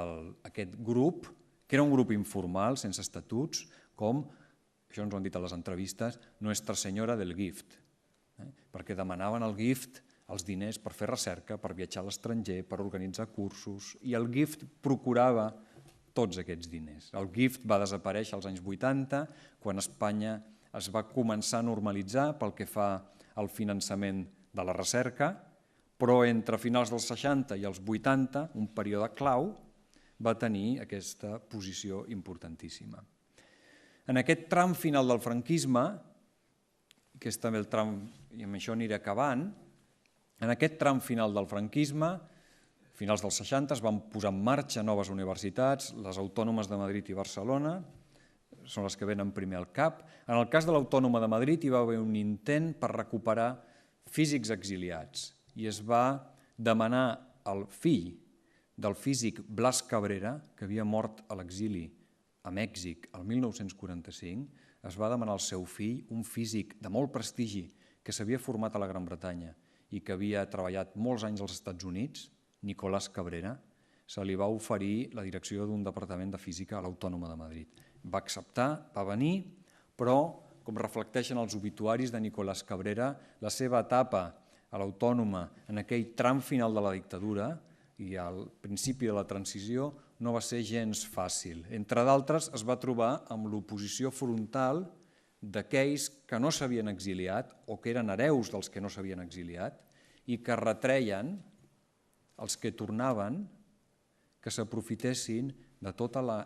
aquest grup, que era un grup informal, sense estatuts, com, això ens ho han dit a les entrevistes, Nuestra Senyora del Gift, perquè demanaven el gift, els diners per fer recerca, per viatjar a l'estranger, per organitzar cursos, i el gift procurava tots aquests diners. El gift va desaparèixer als anys 80, quan Espanya es va començar a normalitzar pel que fa al finançament de la recerca, però entre finals dels 60 i els 80, un període clau, va tenir aquesta posició importantíssima. En aquest tram final del franquisme, que és també el tram, i amb això aniré acabant, en aquest tram final del franquisme, finals dels 60, es van posar en marxa noves universitats, les autònomes de Madrid i Barcelona, són les que venen primer al cap. En el cas de l'Autònoma de Madrid hi va haver un intent per recuperar físics exiliats i es va demanar al fill del físic Blas Cabrera, que havia mort a l'exili a Mèxic el 1945, es va demanar al seu fill, un físic de molt prestigi que s'havia format a la Gran Bretanya i que havia treballat molts anys als Estats Units, Nicolás Cabrera, se li va oferir la direcció d'un departament de física a l'Autònoma de Madrid. Va acceptar, va venir, però, com reflecteixen els obituaris de Nicolás Cabrera, la seva etapa a l'Autònoma en aquell tram final de la dictadura i al principi de la transició no va ser gens fàcil. Entre d'altres, es va trobar amb l'oposició frontal d'aquells que no s'havien exiliat o que eren hereus dels que no s'havien exiliat i que retreien els que tornaven que s'aprofitessin de tota la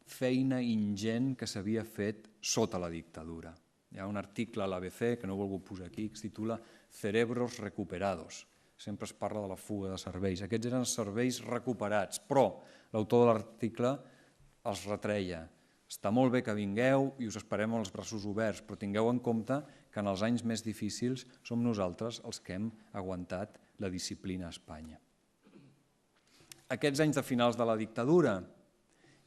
feina ingent que s'havia fet sota la dictadura. Hi ha un article a l'ABC, que no he volgut posar aquí, que es titula Cerebros recuperados. Sempre es parla de la fuga de cervells. Aquests eren cervells recuperats, però l'autor de l'article els retreia. Està molt bé que vingueu i us esperem amb els braços oberts, però tingueu en compte que en els anys més difícils som nosaltres els que hem aguantat la disciplina a Espanya. Aquests anys de finals de la dictadura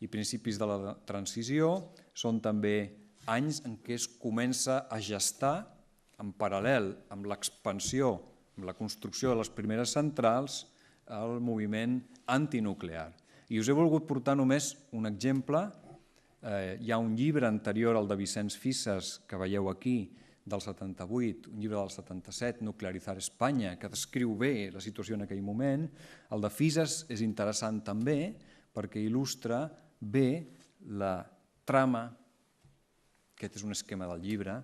i principis de la transició són també anys en què es comença a gestar en paral·lel amb l'expansió, amb la construcció de les primeres centrals, el moviment antinuclear. I us he volgut portar només un exemple. Hi ha un llibre anterior al de Vicenç Fisas, que veieu aquí, del 78, un llibre del 77, Nuclearizar Espanya, que descriu bé la situació en aquell moment. El de Fisas és interessant també perquè il·lustra bé la trama, aquest és un esquema del llibre,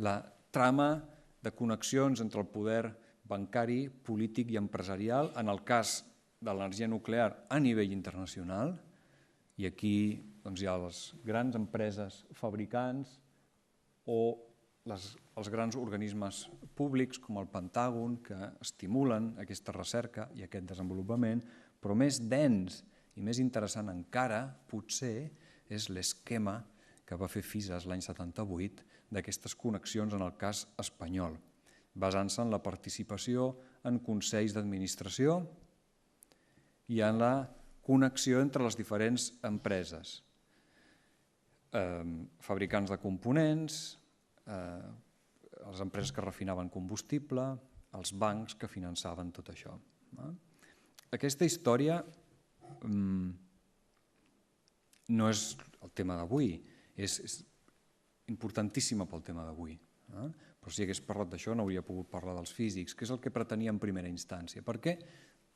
la trama de connexions entre el poder bancari, polític i empresarial, en el cas de l'energia nuclear a nivell internacional, i aquí hi ha les grans empreses fabricants o els grans organismes públics com el Pentàgon que estimulen aquesta recerca i aquest desenvolupament, però més dens i més interessant encara, potser, és l'esquema que va fer Fisas l'any 78 d'aquestes connexions en el cas espanyol, basant-se en la participació en consells d'administració i en la connexió entre les diferents empreses, fabricants de components, les empreses que refinaven combustible, els bancs que finançaven tot això. Aquesta història no és el tema d'avui, és importantíssima pel tema d'avui, però si hagués parlat d'això no hauria pogut parlar dels físics, que és el que pretenia en primera instància, perquè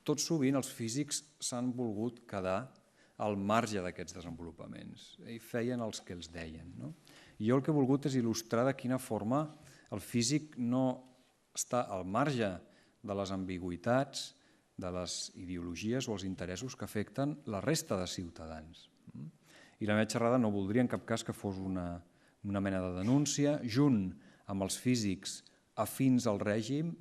tot sovint els físics s'han volgut quedar al marge d'aquests desenvolupaments i feien els que els deien. I jo el que he volgut és il·lustrar de quina forma el físic no està al marge de les ambigüitats, de les ideologies o els interessos que afecten la resta de ciutadans. I la meva xerrada no voldria en cap cas que fos una mena de denúncia, junt amb els físics afins al règim,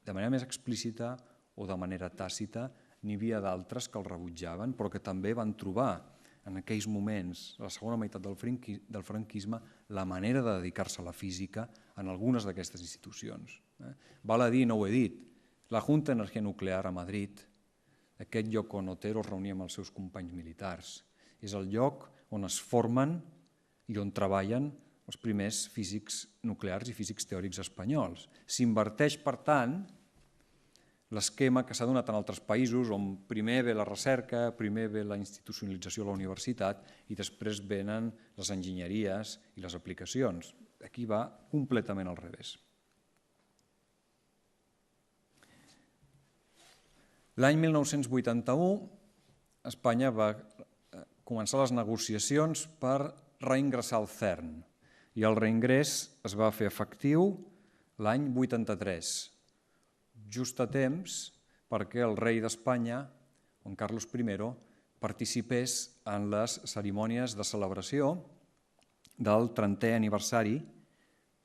de manera més explícita o de manera tàcita, n'hi havia d'altres que el rebutjaven, però que també van trobar en aquells moments, a la segona meitat del franquisme, la manera de dedicar-se a la física en algunes d'aquestes institucions. Val a dir, no ho he dit, la Junta d'Energia Nuclear a Madrid, aquest lloc on Otero es reunia amb els seus companys militars, és el lloc on es formen i on treballen els primers físics nuclears i físics teòrics espanyols. S'inverteix, per tant, l'esquema que s'ha donat en altres països, on primer ve la recerca, primer ve la institucionalització a la universitat i després venen les enginyeries i les aplicacions. Aquí va completament al revés. L'any 1981, Espanya va començar les negociacions per reingressar al CERN i el reingrés es va fer efectiu l'any 83, just a temps perquè el rei d'Espanya, Juan Carlos I, participés en les cerimònies de celebració del 30è aniversari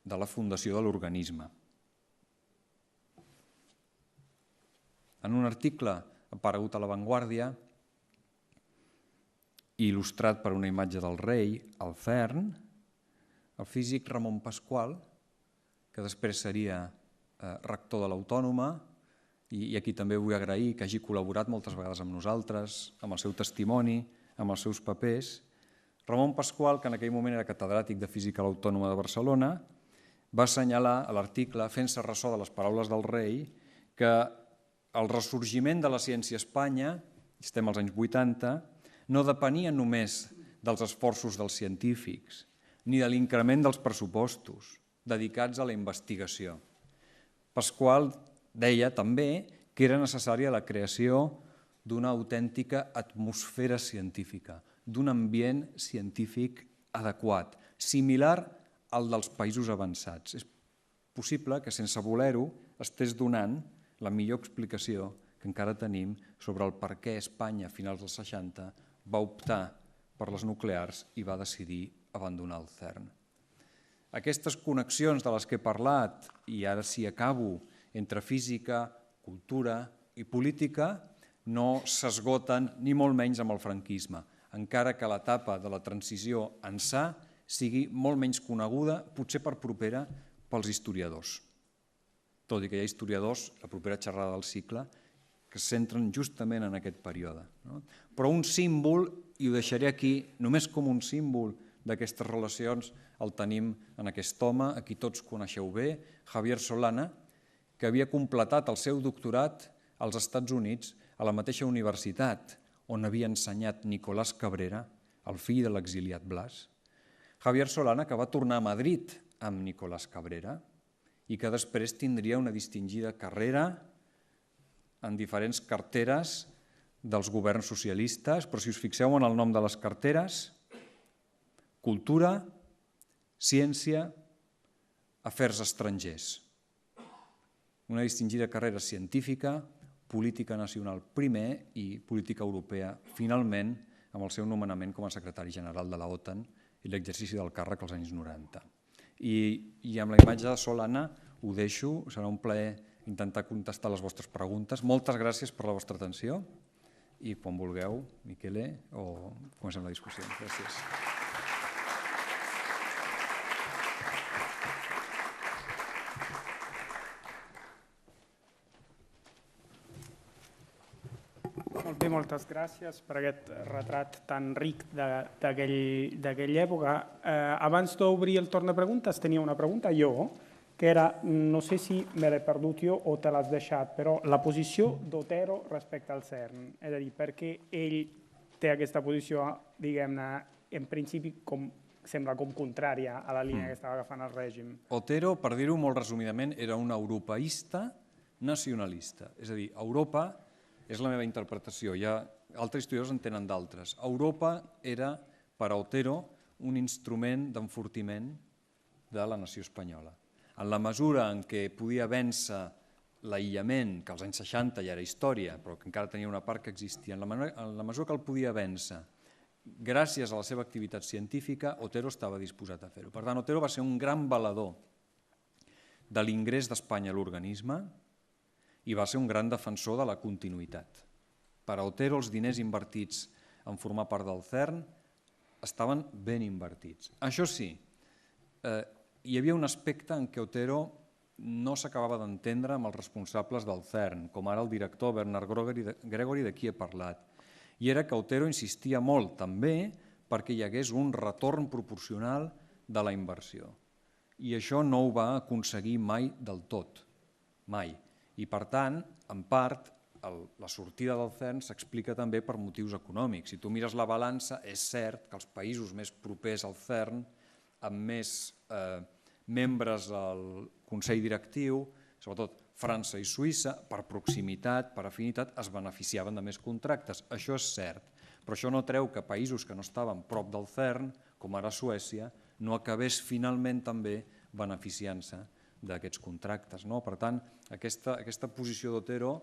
de la fundació de l'organisme. En un article aparegut a La Vanguardia, il·lustrat per una imatge del rei al CERN, el físic Ramon Pasqual, que després seria rector de l'Autònoma, i aquí també vull agrair que hagi col·laborat moltes vegades amb nosaltres, amb el seu testimoni, amb els seus papers. Ramon Pasqual, que en aquell moment era catedràtic de Física a l'Autònoma de Barcelona, va assenyalar a l'article, fent-se ressò de les paraules del rei, que el ressorgiment de la ciència a Espanya, estem als anys 80, no depenia només dels esforços dels científics, ni de l'increment dels pressupostos dedicats a la investigació. Pasqual deia també que era necessària la creació d'una autèntica atmosfera científica, d'un ambient científic adequat, similar al dels països avançats. És possible que, sense voler-ho, estés donant la millor explicació que encara tenim sobre el per què Espanya, a finals dels 60, va optar per les nuclears i va decidir abandonar el CERN. Aquestes connexions de les que he parlat, i ara sí acabo, entre física, cultura i política, no s'esgoten ni molt menys amb el franquisme, encara que l'etapa de la transició ençà sigui molt menys coneguda, potser per propera, pels historiadors. Tot i que hi ha historiadors, la propera xerrada del cicle, que es centren justament en aquest període. Però un símbol, i ho deixaré aquí, només com un símbol d'aquestes relacions, el tenim en aquest home, a qui tots coneixeu bé, Javier Solana, que havia completat el seu doctorat als Estats Units a la mateixa universitat on havia ensenyat Nicolás Cabrera, el fill de l'exiliat Blas. Javier Solana, que va tornar a Madrid amb Nicolás Cabrera i que després tindria una distingida carrera en diferents carteres dels governs socialistes, però si us fixeu en el nom de les carteres, cultura, ciència, afers estrangers. Una distingida carrera científica, política nacional primer i política europea finalment, amb el seu nomenament com a secretari general de la OTAN i l'exercici del càrrec als anys 90. I amb la imatge de Solana ho deixo, serà un plaer intentar contestar les vostres preguntes. Moltes gràcies per la vostra atenció i quan vulgueu, Miquele, o comencem la discussió. Gràcies. Molt bé, moltes gràcies per aquest retrat tan ric d'aquella època. Abans d'obrir el torn de preguntes, tenia una pregunta jo, que era, no sé si me l'he perdut jo o te l'has deixat, però la posició d'Otero respecte al CERN. És a dir, perquè ell té aquesta posició, diguem-ne, en principi sembla com contrària a la línia que estava agafant el règim. Otero, per dir-ho molt resumidament, era un europeista nacionalista. És a dir, Europa, és la meva interpretació, altres historiadors en tenen d'altres. Europa era, per a Otero, un instrument d'enfortiment de la nació espanyola. En la mesura en què podia vèncer l'aïllament, que als anys 60 ja era història, però que encara tenia una part que existia, en la mesura que el podia vèncer, gràcies a la seva activitat científica, Otero estava disposat a fer-ho. Per tant, Otero va ser un gran valedor de l'ingrés d'Espanya a l'organisme i va ser un gran defensor de la continuïtat. Per a Otero, els diners invertits en formar part del CERN estaven ben invertits. Això sí, hi havia un aspecte en què Otero no s'acabava d'entendre amb els responsables del CERN, com ara el director Bernard Gregory, de qui he parlat. I era que Otero insistia molt també perquè hi hagués un retorn proporcional de la inversió. I això no ho va aconseguir mai del tot, mai. I per tant, en part, la sortida del CERN s'explica també per motius econòmics. Si tu mires la balança, és cert que els països més propers al CERN, amb més membres al Consell Directiu, sobretot França i Suïssa, per proximitat, per afinitat, es beneficiaven de més contractes. Això és cert, però això no treu que països que no estaven prop del CERN, com ara Suècia, no acabés finalment també beneficiant-se d'aquests contractes. Per tant, aquesta posició d'Otero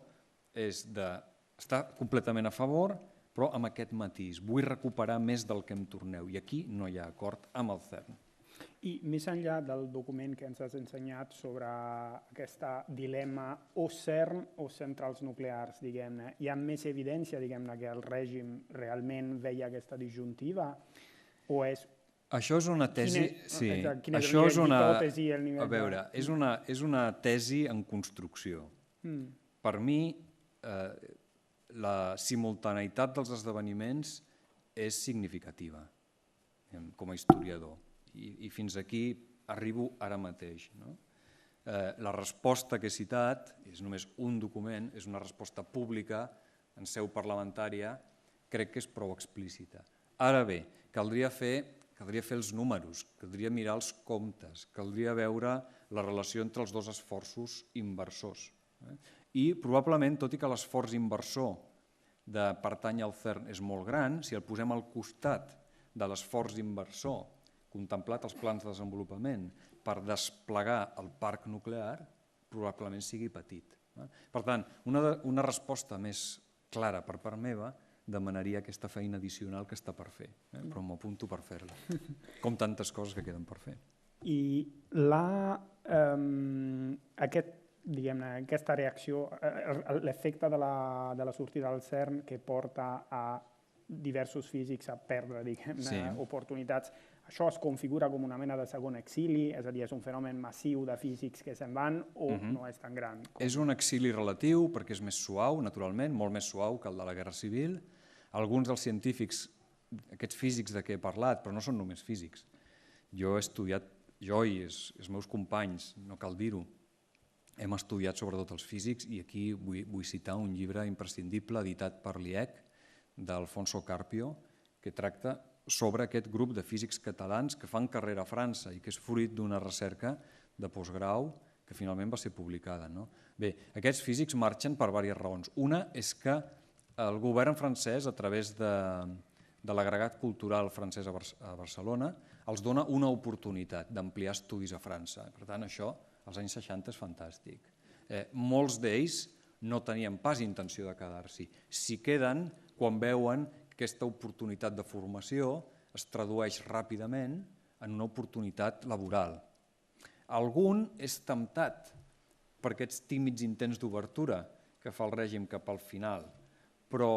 és d'estar completament a favor, però amb aquest matís. Vull recuperar més del que em torneu, i aquí no hi ha acord amb el CERN. I més enllà del document que ens has ensenyat sobre aquest dilema o CERN o centrals nuclears, diguem-ne, hi ha més evidència, diguem-ne, que el règim realment veia aquesta disjuntiva? O és... Això és una tesi... Quin és el nivell d'hipòtesi i el nivell... A veure, és una tesi en construcció. Per mi, la simultaneïtat dels esdeveniments és significativa com a historiador. I fins aquí arribo ara mateix. La resposta que he citat és només un document, és una resposta pública en seu parlamentària, crec que és prou explícita. Ara bé, caldria fer els números, caldria mirar els comptes, caldria veure la relació entre els dos esforços inversors. I probablement, tot i que l'esforç inversor de pertany al CERN és molt gran, si el posem al costat de l'esforç inversor contemplat els plans de desenvolupament per desplegar el parc nuclear, probablement sigui petit. Per tant, una resposta més clara per part meva demanaria aquesta feina addicional que està per fer, però m'apunto per fer-la, com tantes coses que queden per fer. I aquesta reacció, l'efecte de la sortida del CERN que porta a diversos físics a perdre oportunitats, això es configura com una mena de segon exili, és a dir, és un fenomen massiu de físics que se'n van o no és tan gran? És un exili relatiu perquè és més suau, naturalment, molt més suau que el de la Guerra Civil. Alguns dels científics, aquests físics de què he parlat, però no són només físics. Jo he estudiat, jo i els meus companys, no cal dir-ho, hem estudiat sobretot els físics i aquí vull citar un llibre imprescindible editat per l'IEC d'Alfonso Carpio que tracta sobre aquest grup de físics catalans que fan carrera a França i que és fruit d'una recerca de postgrau que finalment va ser publicada. Bé, aquests físics marxen per diverses raons. Una és que el govern francès, a través de l'agregat cultural francès a Barcelona, els dona una oportunitat d'ampliar estudis a França. Per tant, això als anys 60 és fantàstic. Molts d'ells no tenien pas intenció de quedar-s'hi. S'hi queden quan veuen que aquesta oportunitat de formació es tradueix ràpidament en una oportunitat laboral. Algun és temptat per aquests tímids intents d'obertura que fa el règim cap al final, però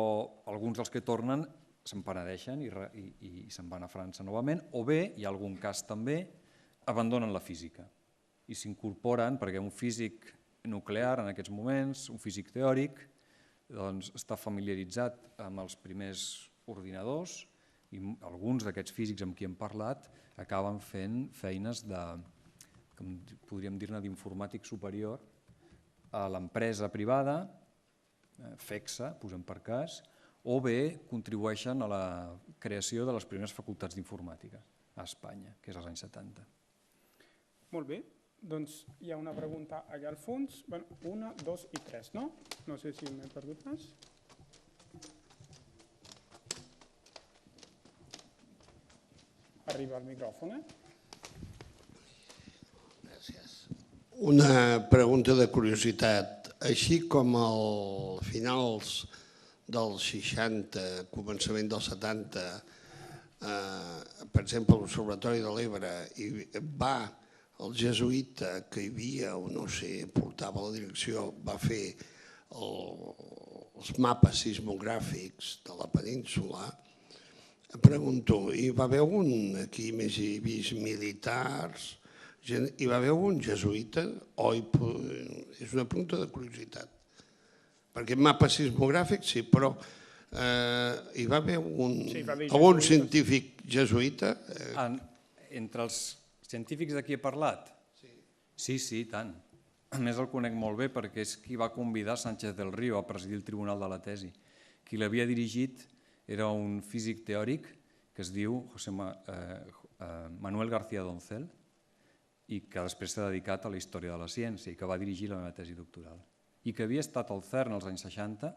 alguns dels que tornen se'n penedeixen i se'n van a França novament, o bé, hi ha algun cas també, abandonen la física i s'incorporen perquè un físic nuclear en aquests moments, un físic teòric, està familiaritzat amb els primers ordinadors i alguns d'aquests físics amb qui hem parlat acaben fent feines de, com podríem dir-ne, d'informàtic superior a l'empresa privada, FEXA, posem per cas, o bé contribueixen a la creació de les primeres facultats d'informàtica a Espanya, que és als anys 70. Molt bé. Doncs hi ha una pregunta allà al fons. Una, dos i tres, no? No sé si m'he perdut més. Arriba el micròfon, Gràcies. Una pregunta de curiositat. Així com al finals dels 60, començament dels 70, per exemple, l'Observatori de l'Ebre, va el jesuïta que hi havia, o no sé, portava la direcció, va fer els mapes sismogràfics de la península, Pregunto, hi va haver algun, aquí més hi he vist militars, hi va haver algun jesuïta? És una pregunta de curiositat. Perquè mapa sismogràfic sí, però hi va haver algun científic jesuïta? Entre els científics de qui he parlat? Sí, sí, tant. A més el conec molt bé perquè és qui va convidar Sánchez del Río a presidir el tribunal de la tesi. Qui l'havia dirigit era un físic teòric que es diu Manuel García Doncel i que després s'ha dedicat a la història de la ciència i que va dirigir la meva tesi doctoral. I que havia estat al CERN als anys 60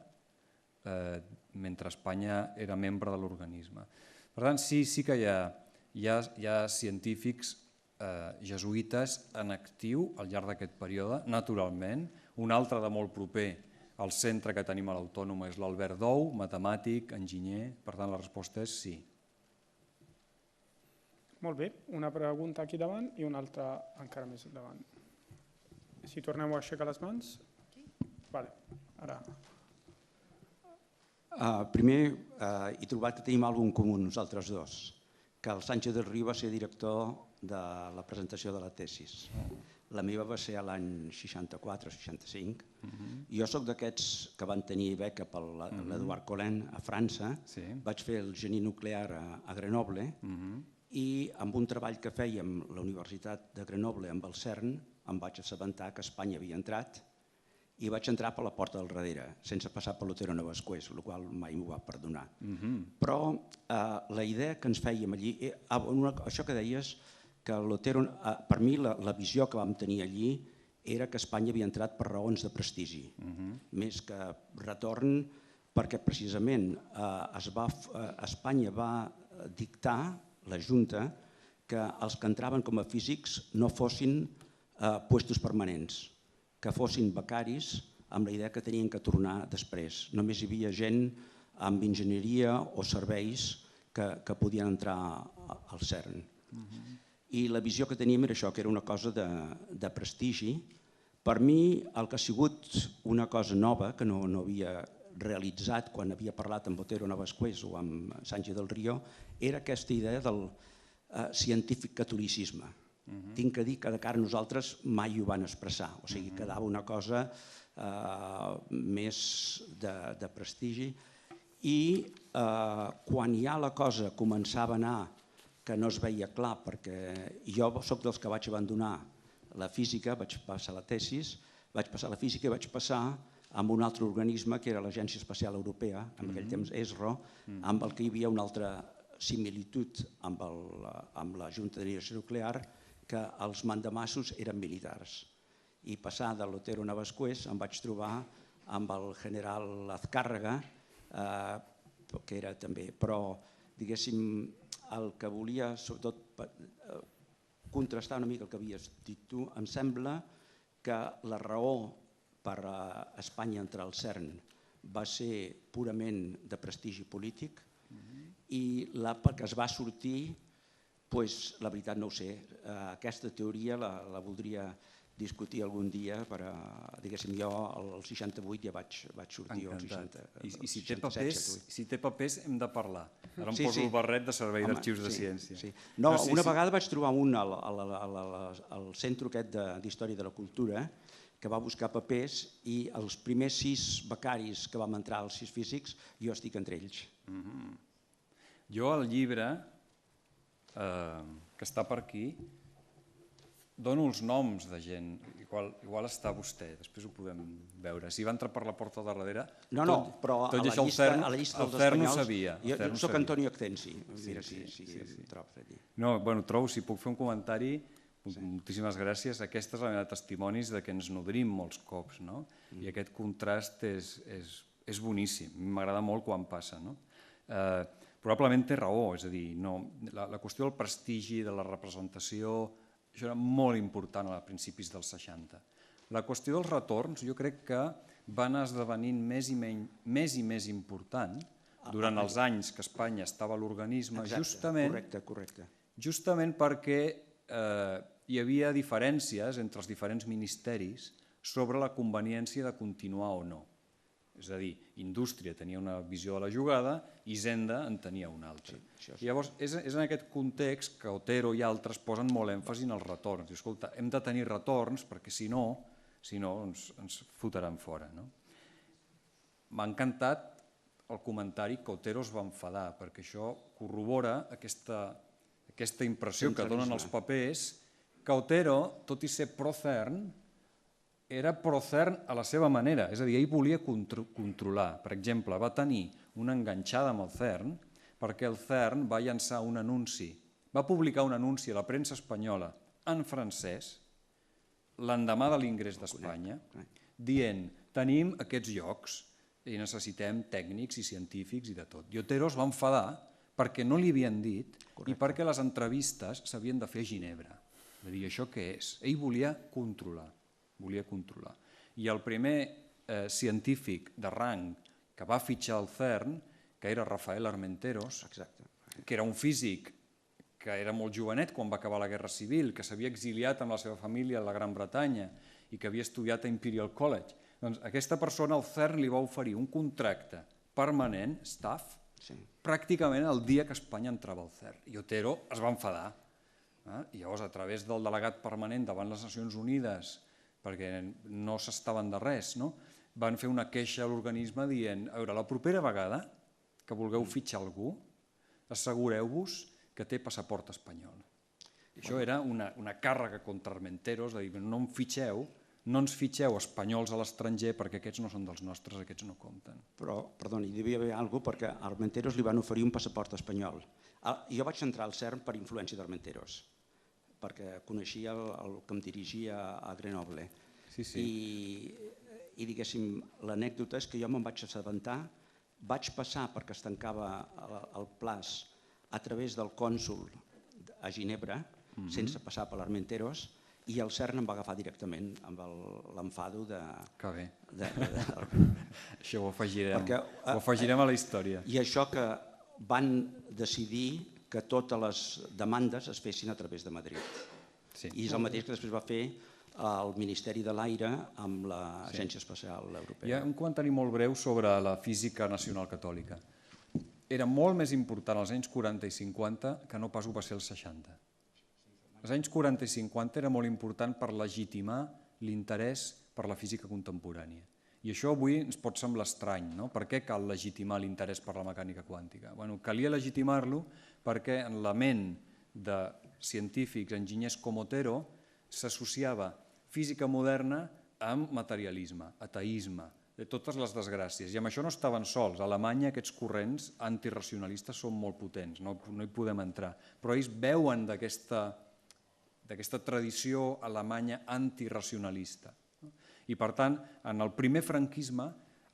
mentre Espanya era membre de l'organisme. Per tant, sí que hi ha científics jesuïtes en actiu al llarg d'aquest període, naturalment. Un altre de molt proper al centre que tenim a l'Autònoma és l'Albert Dou, matemàtic, enginyer, per tant la resposta és sí. Molt bé, una pregunta aquí davant i una altra encara més davant. Si torneu a aixecar les mans. Vale, ara. Primer, he trobat que tenim alguna cosa en comú nosaltres dos, que el Sánchez del Río va ser director de la presentació de la tesis. La meva va ser a l'any 64-65. Jo soc d'aquests que van tenir beca per l'Eduard Colin a França. Vaig fer el geni nuclear a Grenoble i amb un treball que fèiem a la Universitat de Grenoble amb el CERN em vaig assabentar que Espanya havia entrat i vaig entrar per la porta del darrere, sense passar per l'Otero Navascués, el qual mai m'ho va perdonar. Però la idea que ens fèiem allí, això que deies, que l'Otero, per mi la visió que vam tenir allí era que Espanya havia entrat per raons de prestigi, més que retorn, perquè precisament Espanya va dictar, la Junta, que els que entraven com a físics no fossin puestos permanents, que fossin becaris amb la idea que tenien que tornar després. Només hi havia gent amb enginyeria o serveis que podien entrar al CERN. I la visió que teníem era això, que era una cosa de prestigi. Per mi el que ha sigut una cosa nova, que no havia realitzat quan havia parlat amb Otero Navascués o amb Sánchez del Río, era aquesta idea del científic catolicisme. Tinc que dir que de cara a nosaltres mai ho van expressar, o sigui, quedava una cosa més de prestigi. I quan ja la cosa començava a anar que no es veia clar, perquè jo soc dels que vaig abandonar la física, vaig passar la tesis, vaig passar la física i vaig passar amb un altre organisme que era l'Agència Espacial Europea, en aquell temps ESRO, amb el que hi havia una altra similitud amb la Junta d'Energia Nuclear, que els mandamassos eren militars. I passar de l'Otero Navascués em vaig trobar amb el general Azcárraga, que era també, però diguéssim, el que volia sobretot contrastar una mica el que havies dit tu, em sembla que la raó per Espanya entrar al CERN va ser purament de prestigi polític i perquè es va sortir, la veritat no ho sé, aquesta teoria la voldria discutir algun dia, diguéssim, jo al 68 ja vaig sortir. I si té papers hem de parlar. Ara em poso el barret de Servei d'Arxius de Ciència. No, una vegada vaig trobar un al centre aquest d'Història de la Cultura que va buscar papers i els primers 6 becaris que vam entrar, els 6 físics, jo estic entre ells. Jo al llibre, que està per aquí, dono els noms de gent, igual està vostè, després ho podem veure. Si va entrar per la porta de darrere, però a la llista dels espanyols, jo soc Antonio Actensi. Trobo, si puc fer un comentari, moltíssimes gràcies. Aquesta és la meva testimonis que ens nodrim molts cops, i aquest contrast és boníssim, m'agrada molt quan passa. Probablement té raó, és a dir, la qüestió del prestigi, de la representació, això era molt important a principis dels 60. La qüestió dels retorns jo crec que va anar esdevenint més i més important durant els anys que Espanya estava a l'organisme, justament perquè hi havia diferències entre els diferents ministeris sobre la conveniència de continuar o no. És a dir, indústria tenia una visió de la jugada, Hisenda en tenia una altra. I llavors, és en aquest context que Otero i altres posen molt èmfasi en els retorns. Diu, escolta, hem de tenir retorns perquè si no ens fotran fora. M'ha encantat el comentari que Otero es va enfadar, perquè això corrobora aquesta impressió que donen els papers, que Otero, tot i ser pro-CERN, era pro-CERN a la seva manera, és a dir, ell volia controlar. Per exemple, va tenir una enganxada amb el CERN perquè el CERN va llançar un anunci, va publicar un anunci a la premsa espanyola en francès l'endemà de l'ingrés d'Espanya dient tenim aquests llocs i necessitem tècnics i científics i de tot. I Otero es va enfadar perquè no li havien dit i perquè les entrevistes s'havien de fer a Ginebra. Va dir, això què és? Ell volia controlar. I el primer científic de rang que va fitxar el CERN, que era Rafael Armenteros, que era un físic que era molt jovenet quan va acabar la Guerra Civil, que s'havia exiliat amb la seva família a la Gran Bretanya i que havia estudiat a Imperial College. Doncs aquesta persona, el CERN, li va oferir un contracte permanent, staff, pràcticament el dia que Espanya entrava al CERN. I Otero es va enfadar. I llavors, a través del delegat permanent davant les Nacions Unides, perquè no s'estaven de res, van fer una queixa a l'organisme dient a veure, la propera vegada que vulgueu fitxar algú, assegureu-vos que té passaport espanyol. Això era una càrrega contra Armenteros, de dir, no ens fitxeu espanyols a l'estranger perquè aquests no són dels nostres, aquests no compten. Però, perdoni, hi devia haver alguna cosa perquè a Armenteros li van oferir un passaport espanyol. Jo vaig entrar al CERN per influència d'Armenteros, perquè coneixia el que em dirigia a Grenoble. I diguéssim, l'anècdota és que jo me'n vaig assabentar, vaig passar perquè es tancava el plaç a través del cònsol a Ginebra, sense passar per l'Armenteros, i el CERN em va agafar directament amb l'enfado de... Que bé. Això ho afegirem a la història. I això que van decidir que totes les demandes es fessin a través de Madrid. I és el mateix que després va fer el Ministeri de l'Aire amb l'Agència Espacial Europea. Hi ha un comentari molt breu sobre la física nacional catòlica. Era molt més important als anys 40 i 50 que no pas ho va ser als 60. Els anys 40 i 50 era molt important per legitimar l'interès per la física contemporània. I això avui ens pot semblar estrany, no? Per què cal legitimar l'interès per la mecànica quàntica? Calia legitimar-lo perquè en la ment de científics, enginyers com Otero, s'associava física moderna amb materialisme, ateisme, de totes les desgràcies. I amb això no estaven sols. A Alemanya aquests corrents antirracionalistes són molt potents, no hi podem entrar. Però ells veuen d'aquesta tradició alemanya antirracionalista. I per tant, en el primer franquisme,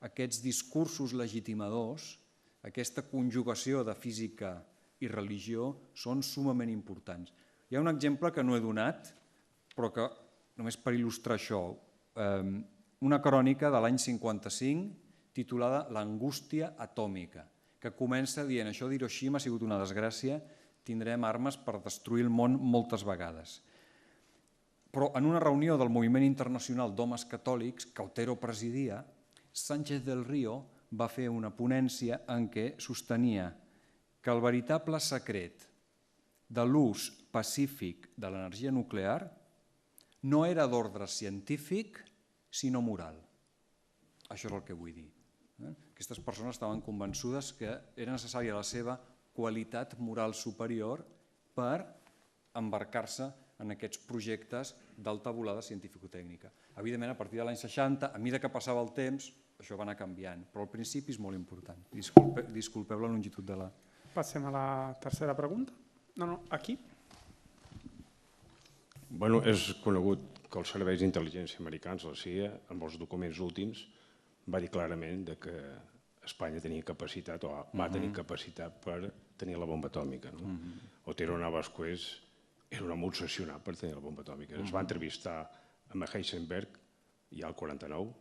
aquests discursos legitimadors, aquesta conjugació de física i religió són sumament importants. Hi ha un exemple que no he donat, però que només per il·lustrar això, una crònica de l'any 55 titulada L'angústia atòmica, que comença dient això d'Hiroshima ha sigut una desgràcia, tindrem armes per destruir el món moltes vegades. Però en una reunió del Moviment Internacional d'Homes Catòlics, que Otero presidia, Sánchez del Río va fer una ponència en què sostenia que el veritable secret de l'ús pacífic de l'energia nuclear no era d'ordre científic, sinó moral. Això és el que vull dir. Aquestes persones estaven convençudes que era necessària la seva qualitat moral superior per embarcar-se en aquests projectes d'alta volada científico-tècnica. Evidentment, a partir de l'any 60, a mesura que passava el temps, això va anar canviant, però al principi és molt important. Disculpeu la longitud de la... Passem a la tercera pregunta. No, aquí. Bueno, és conegut que els serveis d'intel·ligència americans, la CIA, amb els documents últims, va dir clarament que Espanya tenia capacitat, o va tenir capacitat per tenir la bomba atòmica. Otero Navascués era un home obsessionat per tenir la bomba atòmica. Es va entrevistar amb Heisenberg ja al 49,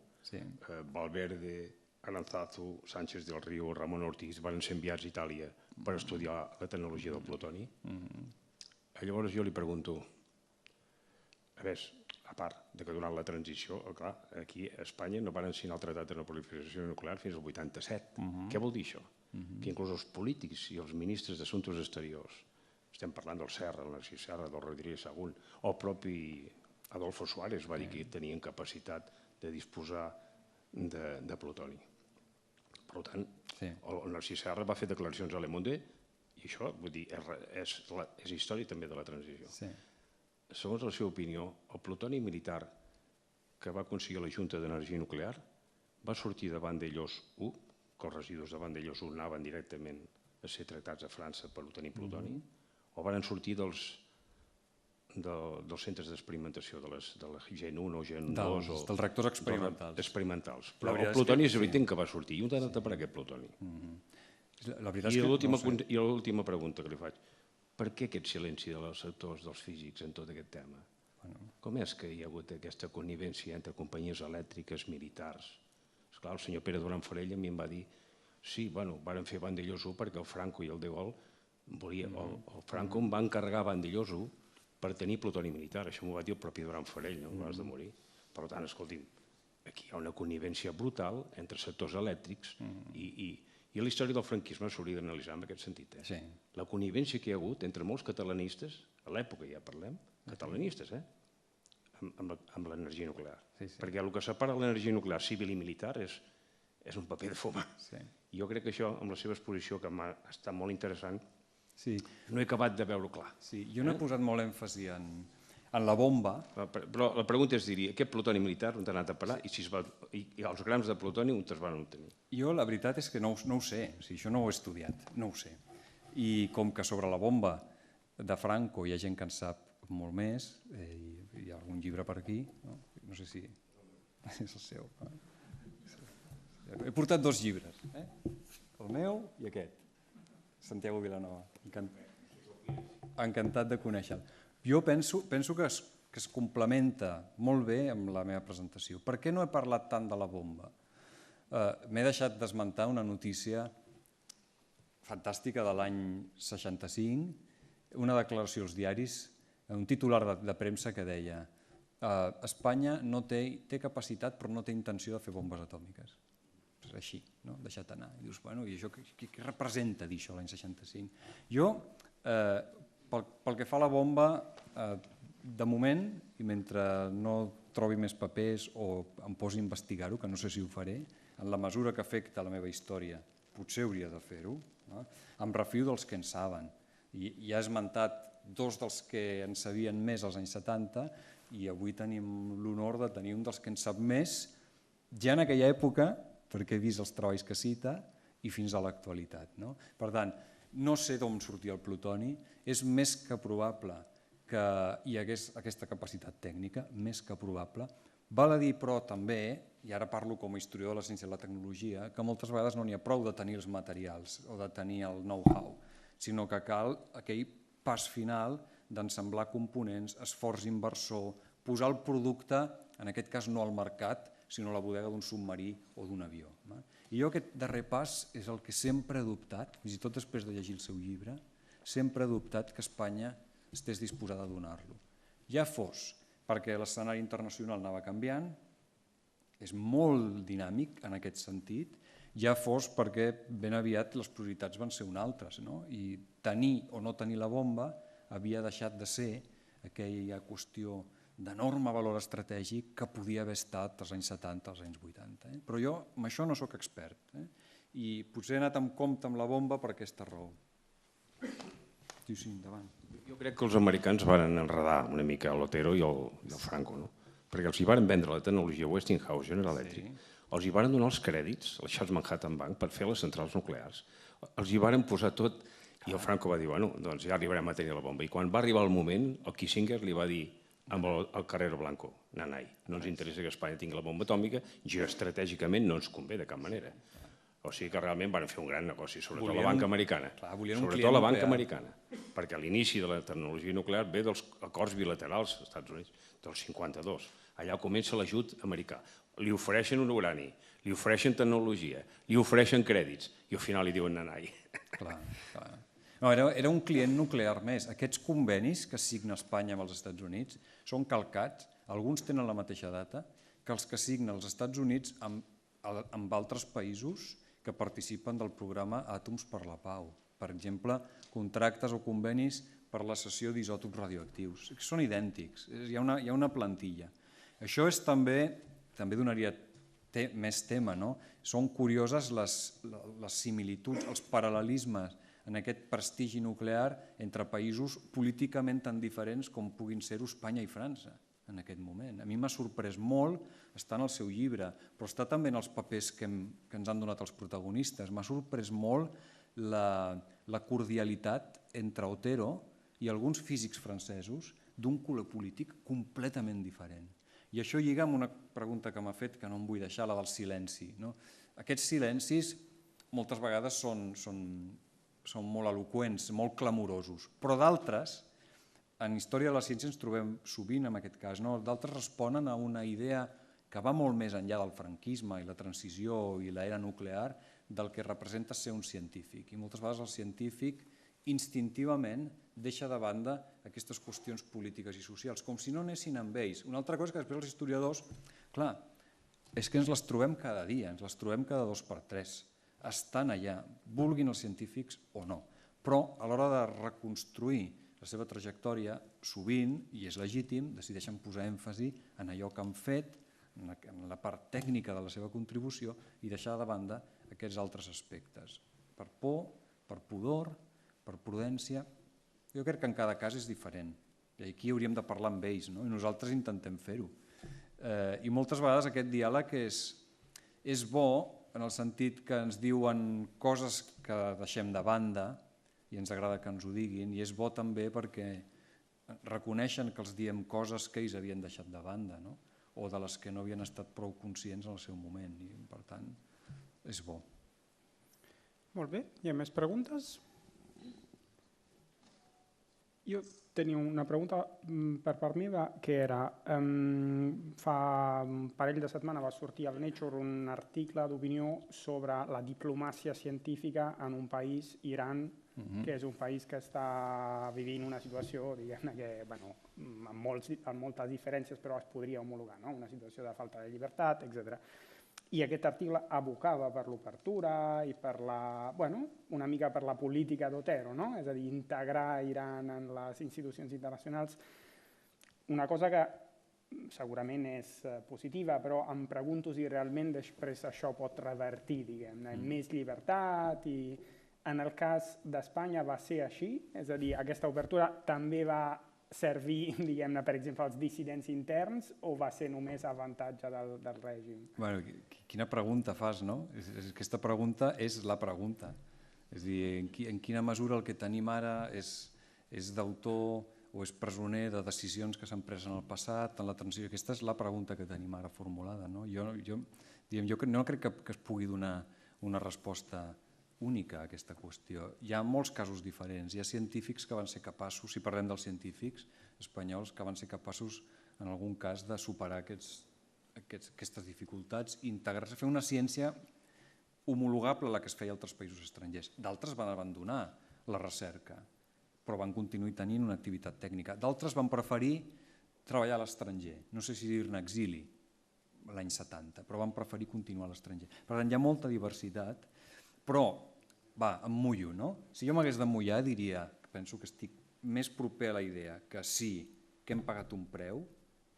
Valverde, Aranzazu, Sánchez del Río, Ramon Ortiz van ser enviats a Itàlia per estudiar la tecnologia del plutoni. Llavors jo li pregunto, a veure, a part de que durant la transició, clar, aquí a Espanya no van signar el Tractat de no proliferació nuclear fins al 87. Què vol dir això? Que inclús els polítics i els ministres d'Assumptes Exteriors, estem parlant del Serra, del Narcís Serra, del Rodríguez Sagún, o el propi Adolfo Suárez va dir que tenien capacitat de disposar de plutoni. Per tant, el Narcís Serra va fer declaracions a Le Monde i això, vull dir, és història també de la transició. Segons la seva opinió, el plutoni militar que va aconseguir la Junta d'Energia Nuclear va sortir de Vandellós 1, que els residus de Vandellós 1 anaven directament a ser tractats a França per obtenir plutoni, o van sortir dels centres d'experimentació de la Gen 1 o Gen 2 dels reactors experimentals. Però el plutoni és evident que va sortir. I on ha anat per aquest plutoni? I l'última pregunta que li faig. Per què aquest silenci dels sectors dels físics en tot aquest tema? Com és que hi ha hagut aquesta connivència entre companyies elèctriques, militars? Esclar, el senyor Pere Duran Farell a mi em va dir sí, varen fer Vandellós 1 perquè el Franco i el De Gaulle el Franco em va encarregar Vandellós 1 per tenir plutoni militar. Això m'ho va dir el propi Duran Farell, abans de morir. Per tant, escolti'm, aquí hi ha una connivència brutal entre sectors elèctrics i la història del franquisme s'hauria d'analitzar en aquest sentit. La connivència que hi ha hagut entre molts catalanistes, a l'època ja parlem, catalanistes, amb l'energia nuclear. Perquè el que separa l'energia nuclear civil i militar és un paper de fuma. Jo crec que això, amb la seva exposició, que m'ha estat molt interessant, no he acabat de veure-ho clar. Jo no he posat molt èmfasi en la bomba. Però la pregunta és dir, aquest plutoni militar on ha anat a parar i els grams de plutoni on es van obtenir? Jo la veritat és que no ho sé, això no ho he estudiat, no ho sé. I com que sobre la bomba de Franco hi ha gent que en sap molt més, hi ha algun llibre per aquí, no sé si és el seu. He portat 2 llibres, el meu i aquest, Santiago Vilanova. Encantat de conèixer-lo. Jo penso que es complementa molt bé amb la meva presentació. Per què no he parlat tant de la bomba? M'he deixat d'esmentar una notícia fantàstica de l'any 65, una declaració als diaris, un titular de premsa que deia Espanya té capacitat però no té intenció de fer bombes atòmiques. És així, deixat anar. I dius, bueno, i això què representa dir això l'any 65? Jo, pel que fa a la bomba, de moment, i mentre no trobi més papers o em posi a investigar-ho, que no sé si ho faré, en la mesura que afecta la meva història, potser hauria de fer-ho, em refio dels que en saben. I ja he esmentat 2 dels que en sabien més als anys 70 i avui tenim l'honor de tenir un dels que en sap més, ja en aquella època, perquè he vist els treballs que cita, i fins a l'actualitat. Per tant, no sé d'on sortia el plutoni, és més que probable que hi hagués aquesta capacitat tècnica, més que probable. Val a dir, però, també, i ara parlo com a historiador de la ciència i la tecnologia, que moltes vegades no n'hi ha prou de tenir els materials o de tenir el know-how, sinó que cal aquell pas final d'ensemblar components, esforç inversor, posar el producte, en aquest cas no al mercat, sinó a la bodega d'un submarí o d'un avió. I jo aquest darrer pas és el que sempre he dubtat, fins i tot després de llegir el seu llibre, sempre he dubtat que Espanya estés disposada a donar-lo. Ja fos perquè l'escenari internacional anava canviant, és molt dinàmic en aquest sentit, ja fos perquè ben aviat les prioritats van ser unes altres, i tenir o no tenir la bomba havia deixat de ser aquella qüestió d'enorme valor estratègic que podia haver estat als anys 70, als anys 80. Però jo amb això no sóc expert i potser he anat amb compte amb la bomba per aquesta raó. Sí, endavant. Jo crec que els americans van enredar una mica l'Otero i el Franco, perquè els hi van vendre la tecnologia Westinghouse, General Electric, els hi van donar els crèdits, la Charles Manhattan Bank, per fer les centrals nuclears, els hi van posar tot i el Franco va dir, bueno, doncs ja arribarem a tenir la bomba. I quan va arribar el moment, el Kissinger li va dir amb el Carrero Blanco, nanai, no ens interessa que Espanya tingui la bomba atòmica, geoestratègicament no ens convé de cap manera. O sigui que realment van fer un gran negoci, sobretot la banca americana. Sobretot la banca americana, perquè l'inici de la tecnologia nuclear ve dels acords bilaterals als Estats Units, del 52. Allà comença l'ajut americà. Li ofereixen un urani, li ofereixen tecnologia, li ofereixen crèdits i al final li diuen nanai. No, era un client nuclear més. Aquests convenis que signa Espanya amb els Estats Units són calcats, alguns tenen la mateixa data, que els que signa els Estats Units amb altres països que participen del programa Àtoms per la Pau. Per exemple, contractes o convenis per la cessió d'isòtops radioactius. Són idèntics, hi ha una plantilla. Això és també donaria més tema, no? Són curioses les similituds, els paral·lelismes en aquest prestigi nuclear entre països políticament tan diferents com puguin ser Espanya i França en aquest moment. A mi m'ha sorprès molt, està en el seu llibre, però està també en els papers que ens han donat els protagonistes. M'ha sorprès molt la cordialitat entre Otero i alguns físics francesos d'un color polític completament diferent. I això lliga amb una pregunta que m'ha fet, que no em vull deixar, la del silenci. Aquests silencis moltes vegades són molt eloqüents, molt clamorosos, però d'altres, en història de la ciència ens trobem sovint en aquest cas, d'altres responen a una idea que va molt més enllà del franquisme i la transició i l'era nuclear del que representa ser un científic. I moltes vegades el científic instintivament deixa de banda aquestes qüestions polítiques i socials, com si no anessin amb ells. Una altra cosa que després els historiadors, clar, és que ens les trobem cada dia, ens les trobem cada 2 per 3. Estan allà, vulguin els científics o no. Però a l'hora de reconstruir la seva trajectòria, sovint, i és legítim, decideixen posar èmfasi en allò que han fet, en la part tècnica de la seva contribució, i deixar de banda aquests altres aspectes. Per por, per pudor, per prudència. Jo crec que en cada cas és diferent. I aquí hauríem de parlar amb ells, i nosaltres intentem fer-ho. I moltes vegades aquest diàleg és bo en el sentit que ens diuen coses que deixem de banda i ens agrada que ens ho diguin, i és bo també perquè reconeixen que els diem coses que ells havien deixat de banda, o de les que no havien estat prou conscients en el seu moment, i per tant és bo. Molt bé, hi ha més preguntes? Jo tenia una pregunta per part meva, que era, fa un parell de setmanes va sortir al Nature un article d'opinió sobre la diplomàcia científica en un país, Iran, que és un país que està vivint una situació, diguem-ne, que, amb moltes diferències, però es podria homologar, una situació de falta de llibertat, etc. I aquest article abocava per l'obertura i per una mica per la política d'Otero, és a dir, integrar Iran en les institucions internacionals, una cosa que segurament és positiva, però em pregunto si realment després això pot revertir, diguem-ne, més llibertat. I en el cas d'Espanya va ser així, és a dir, aquesta obertura també va servir, diguem-ne, per exemple, als dissidents interns, o va ser només avantatge del règim? Quina pregunta fas, no? Aquesta pregunta és la pregunta. És a dir, en quina mesura el que tenim ara és d'autor o és presoner de decisions que s'han pres en el passat, en la transició? Aquesta és la pregunta que tenim ara formulada. Jo no crec que es pugui donar una resposta única a aquesta qüestió. Hi ha molts casos diferents. Hi ha científics que van ser capaços, si parlem dels científics espanyols, que van ser capaços en algun cas de superar aquestes dificultats i integrar-se, fer una ciència homologable a la que es feia a altres països estrangers. D'altres van abandonar la recerca, però van continuar tenint una activitat tècnica. D'altres van preferir treballar a l'estranger, no sé si dir-ne exili, l'any 70, però van preferir continuar a l'estranger. Per tant, hi ha molta diversitat, però, em mullo, no? Si jo m'hagués de mullar, diria, penso que estic més proper a la idea que sí, que hem pagat un preu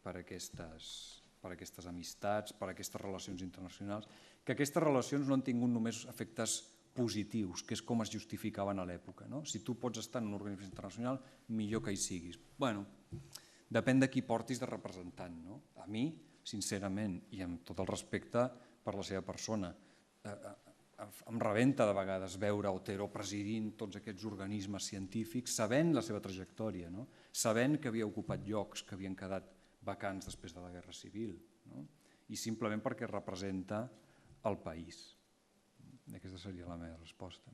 per aquestes amistats, per aquestes relacions internacionals, que aquestes relacions no han tingut només efectes positius, que és com es justificaven a l'època. Si tu pots estar en una organització internacional, millor que hi siguis. Depèn de qui portis de representant. A mi, sincerament, i amb tot el respecte per la seva persona, em rebenta de vegades veure Otero presidint tots aquests organismes científics, sabent la seva trajectòria, sabent que havia ocupat llocs que havien quedat vacants després de la Guerra Civil, i simplement perquè representa el país. Aquesta seria la meva resposta.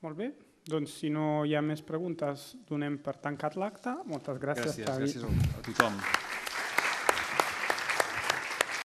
Molt bé, doncs si no hi ha més preguntes, donem per tancat l'acte. Moltes gràcies, Xavi. Gràcies a tothom.